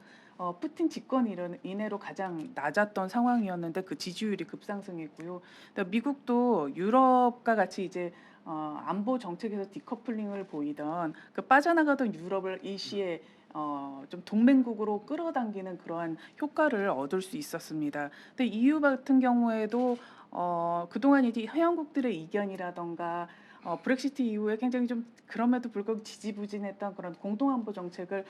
Speaker 3: 푸틴 집권 이내로 가장 낮았던 상황이었는데 그 지지율이 급상승했고요. 미국도 유럽과 같이 이제 안보 정책에서 디커플링을 보이던 그 빠져나가던 유럽을 일시에 좀 동맹국으로 끌어당기는 그러한 효과를 얻을 수 있었습니다. 근데 EU 같은 경우에도 그동안 이제 회원국들의 이견이라던가 브렉시트 이후에 굉장히 좀 그럼에도 불구하고 지지부진했던 그런 공동안보 정책을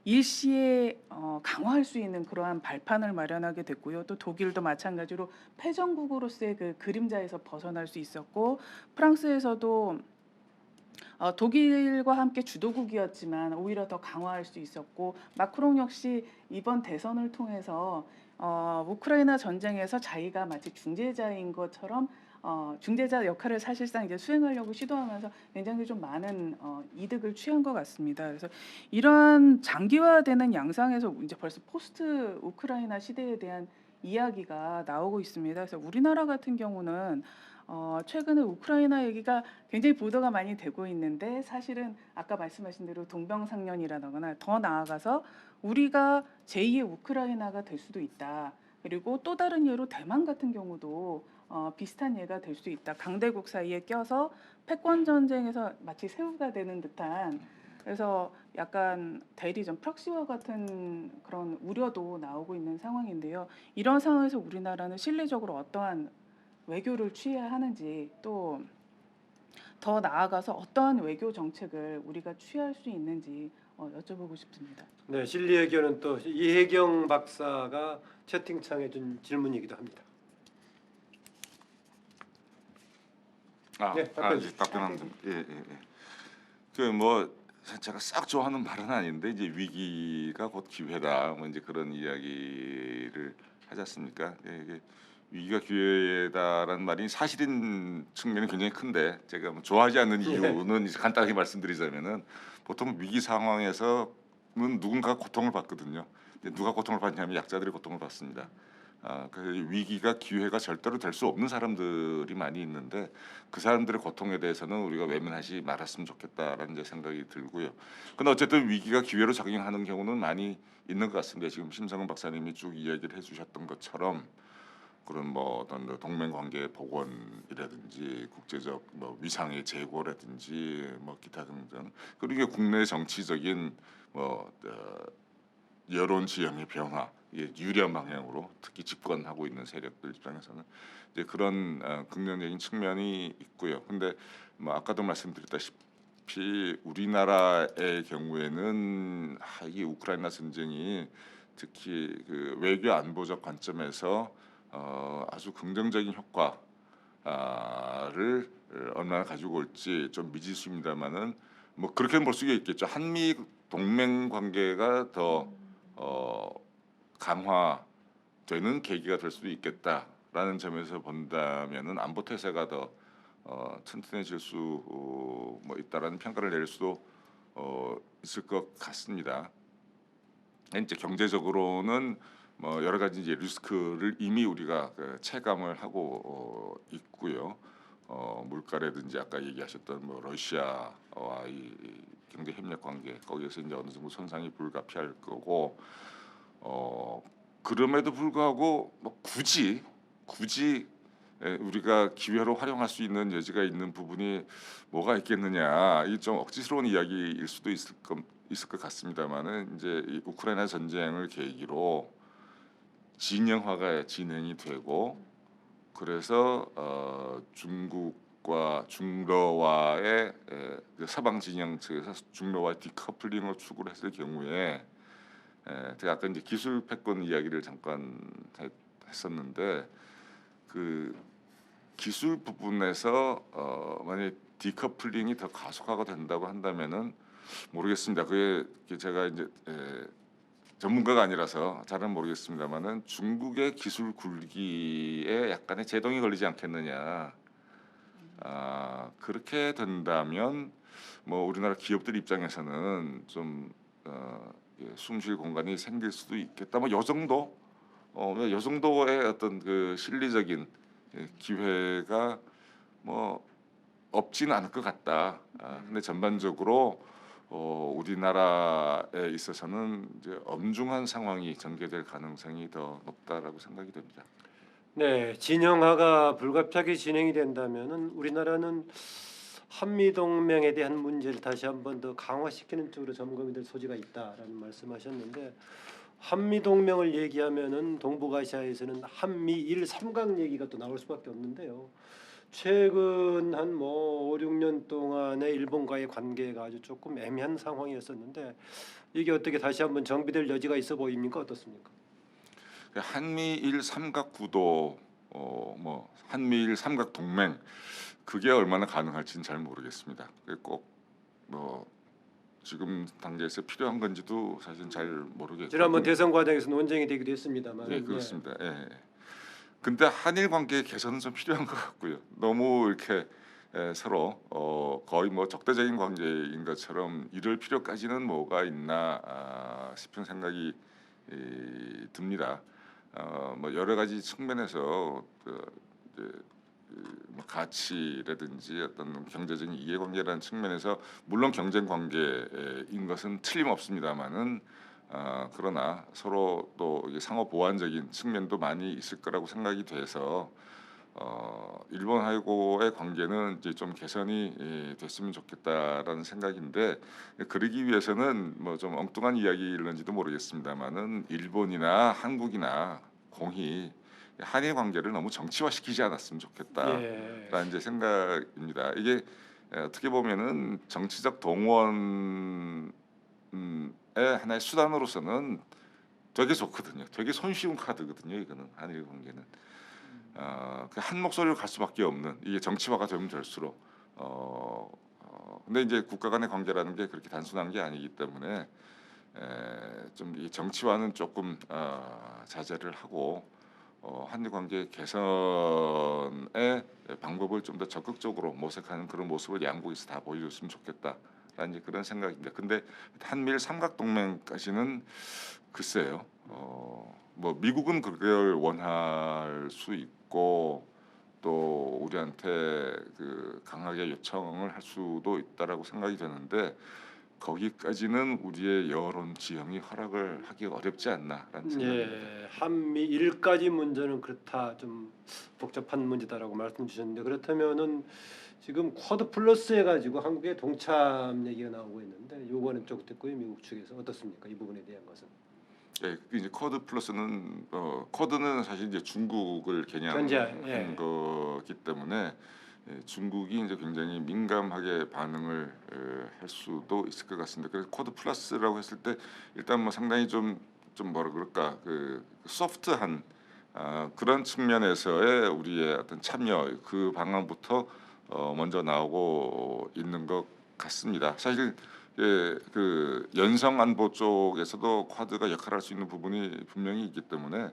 Speaker 3: 일시에 강화할 수 있는 그러한 발판을 마련하게 됐고요. 또 독일도 마찬가지로 패전국으로서의 그 그림자에서 벗어날 수 있었고 프랑스에서도 독일과 함께 주도국이었지만 오히려 더 강화할 수 있었고 마크롱 역시 이번 대선을 통해서 우크라이나 전쟁에서 자기가 마치 중재자인 것처럼 중재자 역할을 사실상 이제 수행하려고 시도하면서 굉장히 좀 많은 이득을 취한 것 같습니다. 그래서 이러한 장기화되는 양상에서 이제 벌써 포스트 우크라이나 시대에 대한 이야기가 나오고 있습니다. 그래서 우리나라 같은 경우는 최근에 우크라이나 얘기가 굉장히 보도가 많이 되고 있는데 사실은 아까 말씀하신 대로 동병상련이라거나 더 나아가서 우리가 제2의 우크라이나가 될 수도 있다. 그리고 또 다른 예로 대만 같은 경우도 비슷한 예가 될 수 있다. 강대국 사이에 껴서 패권 전쟁에서 마치 새우가 되는 듯한 그래서 약간 대리전 프락시와 같은 그런 우려도 나오고 있는 상황인데요. 이런 상황에서 우리나라는 실리적으로 어떠한 외교를 취해야 하는지 또 더 나아가서 어떠한 외교 정책을 우리가 취할 수 있는지 여쭤보고 싶습니다.
Speaker 1: 네, 실리 의견은 또 이혜경 박사가 채팅창에 준 질문이기도 합니다. 네,
Speaker 2: 이제 답변합니다. 예. 그뭐 제가 싹 좋아하는 말은 아닌데 이제 위기가 곧 기회다. 뭐 이제 그런 이야기를 하지 않습니까? 이게 위기가 기회다라는 말이 사실인 측면이 굉장히 큰데 제가 뭐 좋아하지 않는 이유는 이제 간단하게 말씀드리자면은 보통 위기 상황에서는 누군가 고통을 받거든요. 근데 누가 고통을 받냐면 약자들이 고통을 받습니다. 그 위기가 기회가 절대로 될 수 없는 사람들이 많이 있는데 그 사람들의 고통에 대해서는 우리가 외면하지 말았으면 좋겠다라는 이제 생각이 들고요. 근데 어쨌든 위기가 기회로 작용하는 경우는 많이 있는 것 같습니다. 지금 심성은 박사님이 쭉 이야기를 해주셨던 것처럼 그런 뭐 어떤 동맹 관계 복원이라든지 국제적 뭐 위상의 제고라든지 뭐 기타 등등 그리고 국내 정치적인 뭐 여론 지형의 변화, 유리한 방향으로 특히 집권하고 있는 세력들 입장에서는 이제 그런 긍정적인 측면이 있고요. 근데 뭐 아까도 말씀드렸다시피 우리나라의 경우에는 이게 우크라이나 전쟁이 특히 그 외교 안보적 관점에서 아주 긍정적인 효과를 얼마나 가지고 올지 좀 미지수입니다만은 뭐 그렇게는 볼 수가 있겠죠. 한미 동맹 관계가 더 강화되는 계기가 될 수도 있겠다. 있다라는 점에서 본다면은 안보 태세가 더 튼튼해질 수 뭐 있다라는 평가를 내릴 수도 있을 것 같습니다. 이제 경제적으로는 뭐 여러 가지 이제 리스크를 이미 우리가 체감을 하고 있고요. 물가라든지 아까 얘기하셨던 뭐 러시아와 이 경제 협력 관계 거기에서 이제 어느 정도 손상이 불가피할 거고 그럼에도 불구하고 뭐 굳이 우리가 기회로 활용할 수 있는 여지가 있는 부분이 뭐가 있겠느냐 이 좀 억지스러운 이야기일 수도 있을 것 같습니다만은 이제 이 우크라이나 전쟁을 계기로 진영화가 진행이 되고 그래서 중국과 중러와의 그 서방 진영 측에서 중러와 디커플링을 추구를 했을 경우에 제가 아까 이제 기술 패권 이야기를 잠깐 했었는데 그 기술 부분에서 만약 디커플링이 더 가속화가 된다고 한다면은 모르겠습니다. 그게 제가 이제 전문가가 아니라서 잘은 모르겠습니다만은 중국의 기술 굴기에 약간의 제동이 걸리지 않겠느냐. 그렇게 된다면 뭐 우리나라 기업들 입장에서는 좀 숨쉴 공간이 생길 수도 있겠다. 뭐 요 정도, 요 정도의 어떤 그 실리적인 기회가 뭐 없지는 않을 것 같다. 근데 전반적으로 우리나라에 있어서는 이제 엄중한 상황이 전개될 가능성이 더 높다라고 생각이 됩니다.
Speaker 1: 네, 진영화가 불가피하게 진행이 된다면은 우리나라는 한미 동맹에 대한 문제를 다시 한번 더 강화시키는 쪽으로 점검이 될 소지가 있다라는 말씀하셨는데 한미 동맹을 얘기하면은 동북아시아에서는 한미일 삼각 얘기가 또 나올 수밖에 없는데요. 최근 한 뭐 5, 6년 동안의 일본과의 관계가 아주 조금 애매한 상황이었었는데 이게 어떻게 다시 한번 정비될 여지가 있어 보입니까? 어떻습니까?
Speaker 2: 한미일 삼각 구도, 뭐 한미일 삼각 동맹 그게 얼마나 가능할지는 잘 모르겠습니다. 꼭뭐 지금 단계에서 필요한 건지도 사실 잘 모르겠고.
Speaker 1: 지난번 대선 과정에서 논쟁이 되기도 했습니다만.
Speaker 2: 네, 그렇습니다. 예. 근데 한일 관계 개선은 좀 필요한 것 같고요. 너무 이렇게 서로 거의 뭐 적대적인 관계인 것처럼 이럴 필요까지는 뭐가 있나 싶은 생각이 듭니다. 뭐 여러 가지 측면에서 뭐 가치라든지 어떤 경제적인 이해관계라는 측면에서 물론 경쟁 관계인 것은 틀림없습니다만은 그러나 서로 또 상호 보완적인 측면도 많이 있을 거라고 생각이 돼서 일본하고의 관계는 이제 좀 개선이 됐으면 좋겠다라는 생각인데 그러기 위해서는 뭐 좀 엉뚱한 이야기일는지도 모르겠습니다만은 일본이나 한국이나 공히 한일 관계를 너무 정치화시키지 않았으면 좋겠다라는
Speaker 1: 예.
Speaker 2: 이제 생각입니다. 이게 어떻게 보면은 정치적 동원의 하나의 수단으로서는 되게 좋거든요. 되게 손쉬운 카드거든요. 이거는 한일 관계는 한 목소리로 갈 수밖에 없는 이게 정치화가 되면 될수록 근데 이제 국가 간의 관계라는 게 그렇게 단순한 게 아니기 때문에 좀 이 정치화는 조금 자제를 하고 한일 관계 개선의 방법을 좀 더 적극적으로 모색하는 그런 모습을 양국에서 다 보여줬으면 좋겠다라는 이제 그런 생각입니다. 근데 한미일 삼각 동맹까지는 글쎄요. 뭐 미국은 그걸 원할 수 있고 또 우리한테 그 강하게 요청을 할 수도 있다라고 생각이 되는데 거기까지는 우리의 여론 지형이 허락을 하기 어렵지 않나라는 생각입니다.
Speaker 1: 예, 한미일까지 문제는 그렇다 좀 복잡한 문제다라고 말씀 주셨는데 그렇다면은 지금 쿼드 플러스 해가지고 한국의 동참 얘기가 나오고 있는데 요거는 쪽 듣고요 미국 측에서 어떻습니까 이 부분에 대한 것은
Speaker 2: 예, 이제 쿼드 플러스는 쿼드는 사실 이제 중국을 겨냥한
Speaker 1: 예.
Speaker 2: 거기 때문에 중국이 이제 굉장히 민감하게 반응을 할 수도 있을 것 같습니다. 그래서 쿼드 플러스라고 했을 때 일단 뭐 상당히 좀 뭐라 그럴까 그 소프트한 그런 측면에서의 우리의 어떤 참여 그 방안부터 먼저 나오고 있는 것 같습니다. 사실 예, 그 연성 안보 쪽에서도 쿼드가 역할할 수 있는 부분이 분명히 있기 때문에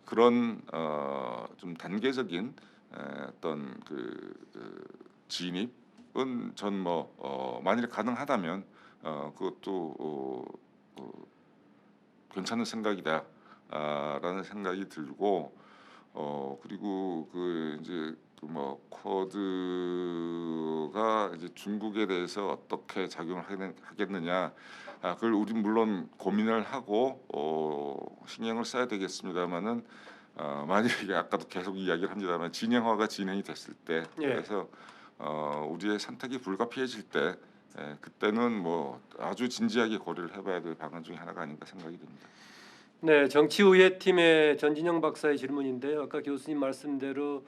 Speaker 2: 그런 좀 단계적인 어떤 진입은 전 만일에 가능하다면 그것도 괜찮은 생각이다라는 생각이 들고 그리고 이제 쿼드가 이제 중국에 대해서 어떻게 작용을 하겠느냐 그걸 우리 물론 고민을 하고 신경을 써야 되겠습니다만은 만약에 아까도 계속 이야기를 합니다만 진영화가 진행이 됐을 때
Speaker 1: 예.
Speaker 2: 그래서 우리의 선택이 불가피해질 때 그때는 뭐 아주 진지하게 고려를 해봐야 될 방안 중에 하나가 아닌가 생각이 듭니다.
Speaker 1: 네, 정치의회팀의 전진영 박사의 질문인데요. 아까 교수님 말씀대로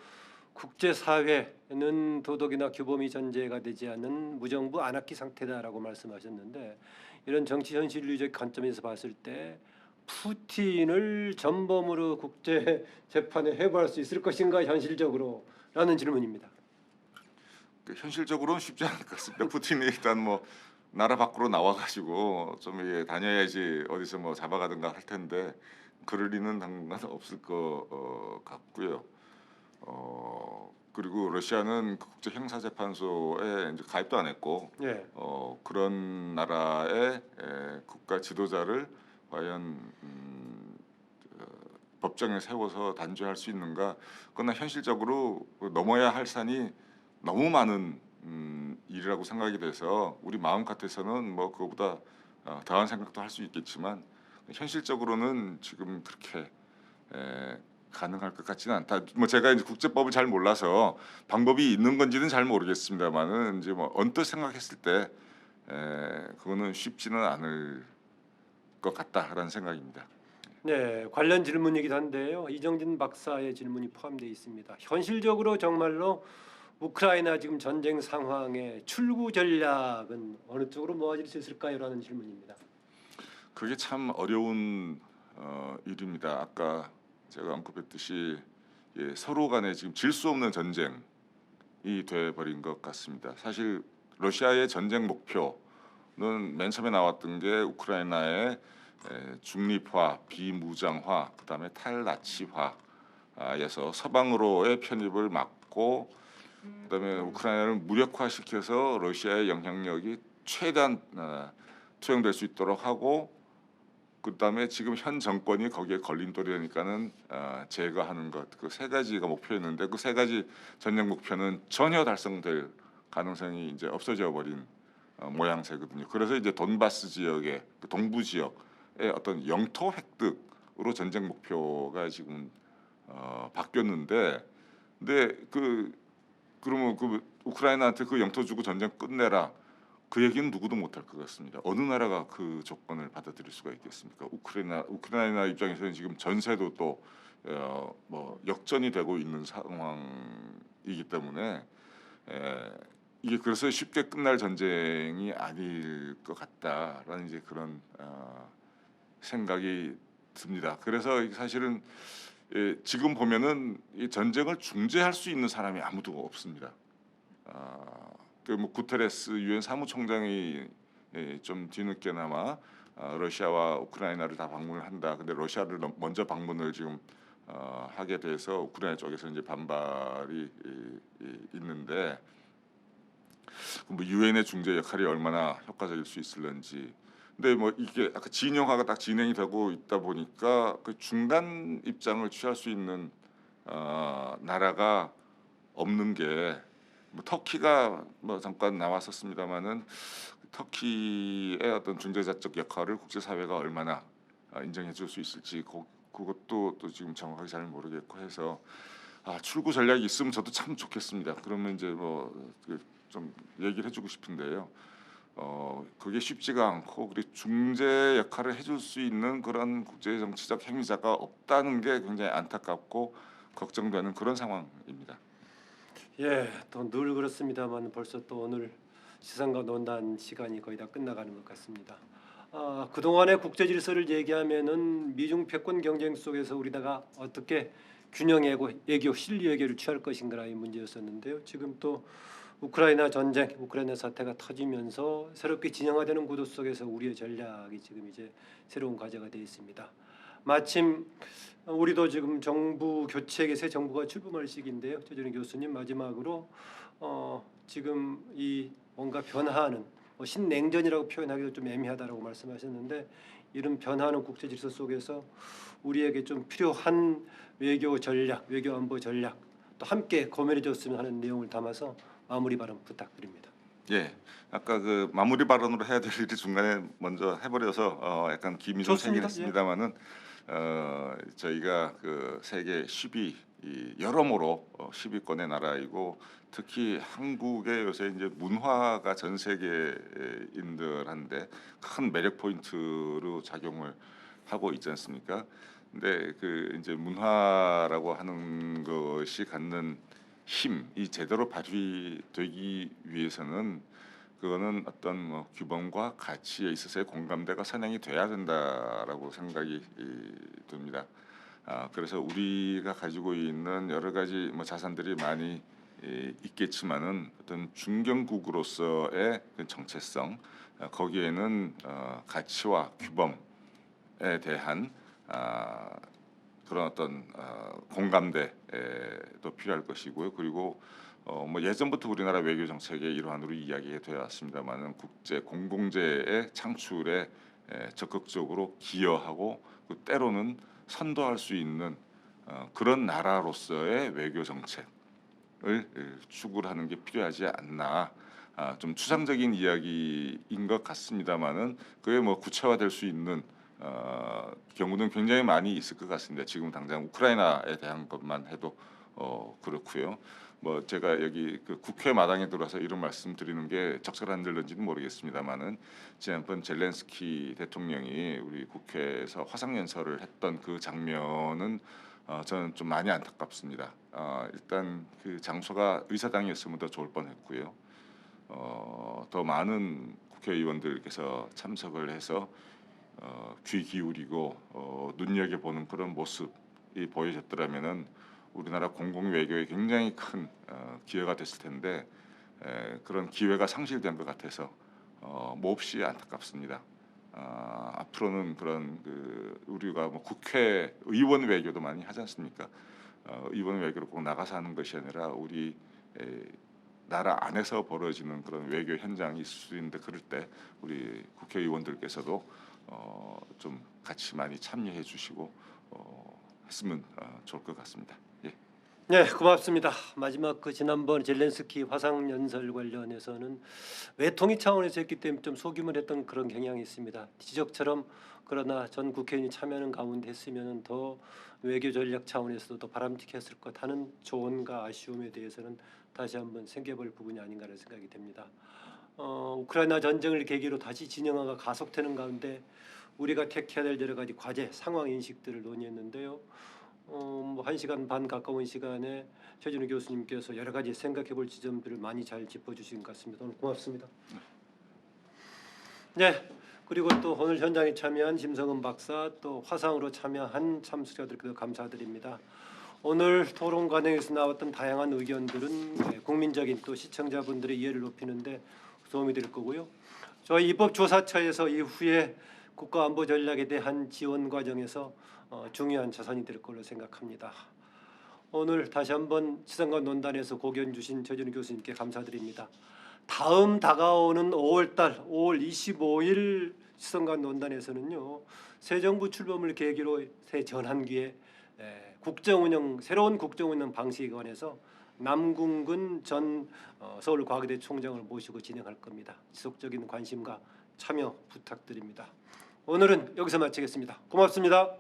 Speaker 1: 국제사회는 도덕이나 규범이 전제가 되지 않는 무정부 안악기 상태다라고 말씀하셨는데 이런 정치 현실주의적 관점에서 봤을 때 푸틴을 전범으로 국제 재판에 회부할 수 있을 것인가 현실적으로라는 질문입니다.
Speaker 2: 현실적으로는 쉽지 않을 것 같습니다. 푸틴이 일단 뭐 나라 밖으로 나와가지고 좀 다녀야지 어디서 뭐 잡아가든가 할 텐데 그럴 리는 당분간 없을 것 같고요. 그리고 러시아는 그 국제 형사재판소에 이제 가입도 안 했고
Speaker 1: 예.
Speaker 2: 그런 나라의 국가 지도자를 과연 법정에 세워서 단죄할 수 있는가? 그러나 현실적으로 넘어야 할 산이 너무 많은 일이라고 생각이 돼서 우리 마음 같아서는 뭐 그거보다 더한 생각도 할 수 있겠지만 현실적으로는 지금 그렇게 가능할 것 같지는 않다. 뭐 제가 이제 국제법을 잘 몰라서 방법이 있는 건지는 잘 모르겠습니다만은 이제 뭐 언뜻 생각했을 때 그거는 쉽지는 않을 것 같다라는 생각입니다.
Speaker 1: 네, 관련 질문이기도 한데요. 이정진 박사의 질문이 포함되어 있습니다. 현실적으로 정말로 우크라이나 지금 전쟁 상황의 출구 전략은 어느 쪽으로 모아질 수 있을까요?라는 질문입니다.
Speaker 2: 그게 참 어려운 일입니다. 아까 제가 언급했듯이 서로 간에 지금 질 수 없는 전쟁이 돼 버린 것 같습니다. 사실 러시아의 전쟁 목표는 맨 처음에 나왔던 게 우크라이나의 중립화, 비무장화, 그다음에 탈나치화에서 서방으로의 편입을 막고 그다음에 우크라이나를 무력화시켜서 러시아의 영향력이 최대한 투영될 수 있도록 하고 그다음에 지금 현 정권이 거기에 걸림돌이니까는 제거하는 것 그 세 가지가 목표였는데 그 세 가지 전략 목표는 전혀 달성될 가능성이 이제 없어져 버린 모양새거든요. 그래서 이제 돈바스 지역의 그 동부 지역의 어떤 영토 획득으로 전쟁 목표가 지금 바뀌었는데 근데 그러면 우크라이나한테 그 영토 주고 전쟁 끝내라. 그 얘기는 누구도 못할 것 같습니다. 어느 나라가 그 조건을 받아들일 수가 있겠습니까? 우크라이나 입장에서는 지금 전세도 또 역전이 되고 있는 상황이기 때문에 이게 그래서 쉽게 끝날 전쟁이 아닐 것 같다라는 이제 그런 생각이 듭니다. 그래서 사실은 지금 보면은 이 전쟁을 중재할 수 있는 사람이 아무도 없습니다. 뭐 구테레스 유엔 사무총장이 좀 뒤늦게나마 러시아와 우크라이나를 다 방문을 한다. 근데 러시아를 먼저 방문을 지금 하게 돼서 우크라이나 쪽에서 이제 반발이 있는데 뭐 유엔의 중재 역할이 얼마나 효과적일 수 있을런지. 근데 뭐 이게 아까 진영화가 딱 진행이 되고 있다 보니까 그 중간 입장을 취할 수 있는 나라가 없는 게 뭐 터키가 뭐 잠깐 나왔었습니다마는 터키의 어떤 중재자적 역할을 국제사회가 얼마나 인정해줄 수 있을지 그것도 또 지금 정확하게 잘 모르겠고 해서 출구 전략이 있으면 저도 참 좋겠습니다. 그러면 이제 뭐 좀 얘기를 해주고 싶은데요. 그게 쉽지가 않고 그리고 중재 역할을 해줄 수 있는 그런 국제 정치적 행위자가 없다는 게 굉장히 안타깝고 걱정되는 그런 상황입니다.
Speaker 1: 예, 또 늘 그렇습니다만 벌써 또 오늘 시선과 논단 시간이 거의 다 끝나가는 것 같습니다. 그동안의 국제 질서를 얘기하면은 미중 패권 경쟁 속에서 우리나라가 어떻게 균형 외교, 실리 외교를 취할 것인가의 문제였었는데요. 지금 또 우크라이나 전쟁, 우크라이나 사태가 터지면서 새롭게 진영화되는 구도 속에서 우리의 전략이 지금 이제 새로운 과제가 되어 있습니다. 마침 우리도 지금 정부 교체의 새 정부가 출범할 시기인데요. 최준희 교수님 마지막으로 지금 이 뭔가 변화하는 신냉전이라고 표현하기도 좀 애매하다라고 말씀하셨는데 이런 변화하는 국제 질서 속에서 우리에게 좀 필요한 외교 전략, 외교 안보 전략 또 함께 고민해줬으면 하는 내용을 담아서 마무리 발언 부탁드립니다.
Speaker 2: 예, 아까 그 마무리 발언으로 해야 될 일이 중간에 먼저 해버려서 약간 김이 좀 세긴
Speaker 1: 좋습니다.
Speaker 2: 했습니다만은 저희가 그 세계 10위 여러모로 10위권의 나라이고 특히 한국의 요새 이제 문화가 전 세계인들한테 큰 매력 포인트로 작용을 하고 있지 않습니까? 근데 그 이제 문화라고 하는 것이 갖는 힘이 제대로 발휘되기 위해서는 그거는 어떤 뭐 규범과 가치에 있어서의 공감대가 선행이 돼야 된다라고 생각이 듭니다. 그래서 우리가 가지고 있는 여러 가지 뭐 자산들이 많이 있겠지만은 어떤 중견국으로서의 그 정체성 거기에는 가치와 규범에 대한 그런 어떤 공감대도 필요할 것이고요. 그리고 뭐 예전부터 우리나라 외교 정책의 일환으로 이야기가 되어 왔습니다만은 국제 공공재의 창출에 적극적으로 기여하고 때로는 선도할 수 있는 그런 나라로서의 외교 정책을 추구하는 게 필요하지 않나. 좀 추상적인 이야기인 것 같습니다만은 그게 뭐 구체화될 수 있는 경우는 굉장히 많이 있을 것 같습니다. 지금 당장 우크라이나에 대한 것만 해도 그렇고요. 뭐 제가 여기 그 국회 마당에 들어와서 이런 말씀 드리는 게 적절한지는 모르겠습니다만은 지난번 젤렌스키 대통령이 우리 국회에서 화상 연설을 했던 그 장면은 저는 좀 많이 안타깝습니다. 일단 그 장소가 의사당이었으면 더 좋을 뻔했고요. 더 많은 국회의원들께서 참석을 해서 귀 기울이고 눈여겨보는 그런 모습이 보여졌더라면은 우리나라 공공 외교에 굉장히 큰 기회가 됐을 텐데 그런 기회가 상실된 것 같아서 몹시 안타깝습니다. 앞으로는 그런 그 우리가 뭐 국회의원 외교도 많이 하지 않습니까? 의원 외교로 꼭 나가서 하는 것이 아니라 우리 나라 안에서 벌어지는 그런 외교 현장이 있을 수 있는데 그럴 때 우리 국회의원들께서도 좀 같이 많이 참여해 주시고 했으면 좋을 것 같습니다. 예.
Speaker 1: 네, 고맙습니다. 마지막 그 지난번 젤렌스키 화상 연설 관련해서는 외통위 차원에서 했기 때문에 좀 소규모로 했던 그런 경향이 있습니다. 지적처럼 그러나 전 국회의원이 참여하는 가운데 했으면 더 외교 전략 차원에서도 더 바람직했을 것 하는 조언과 아쉬움에 대해서는 다시 한번 생각해볼 부분이 아닌가라는 생각이 됩니다. 우크라이나 전쟁을 계기로 다시 진영화가 가속되는 가운데 우리가 택해야 될 여러 가지 과제, 상황 인식들을 논의했는데요. 뭐 1시간 반 가까운 시간에 최준우 교수님께서 여러 가지 생각해볼 지점들을 많이 잘 짚어주신 것 같습니다. 오늘 고맙습니다. 네, 그리고 또 오늘 현장에 참여한 심성은 박사 또 화상으로 참여한 참석자들께도 감사드립니다. 오늘 토론 과정에서 나왔던 다양한 의견들은 국민적인 또 시청자분들의 이해를 높이는데 도움이 될 거고요. 저희 입법조사처에서 이후에 국가안보 전략에 대한 지원 과정에서 중요한 자산이 될 걸로 생각합니다. 오늘 다시 한번 시선과 논단에서 고견 주신 최준우 교수님께 감사드립니다. 다음 다가오는 5월달 5월 25일 시선과 논단에서는요. 새 정부 출범을 계기로 새 전환기에 새로운 국정운영 방식에 관해서 남궁근 전 서울과학대 총장을 모시고 진행할 겁니다. 지속적인 관심과 참여 부탁드립니다. 오늘은 여기서 마치겠습니다. 고맙습니다.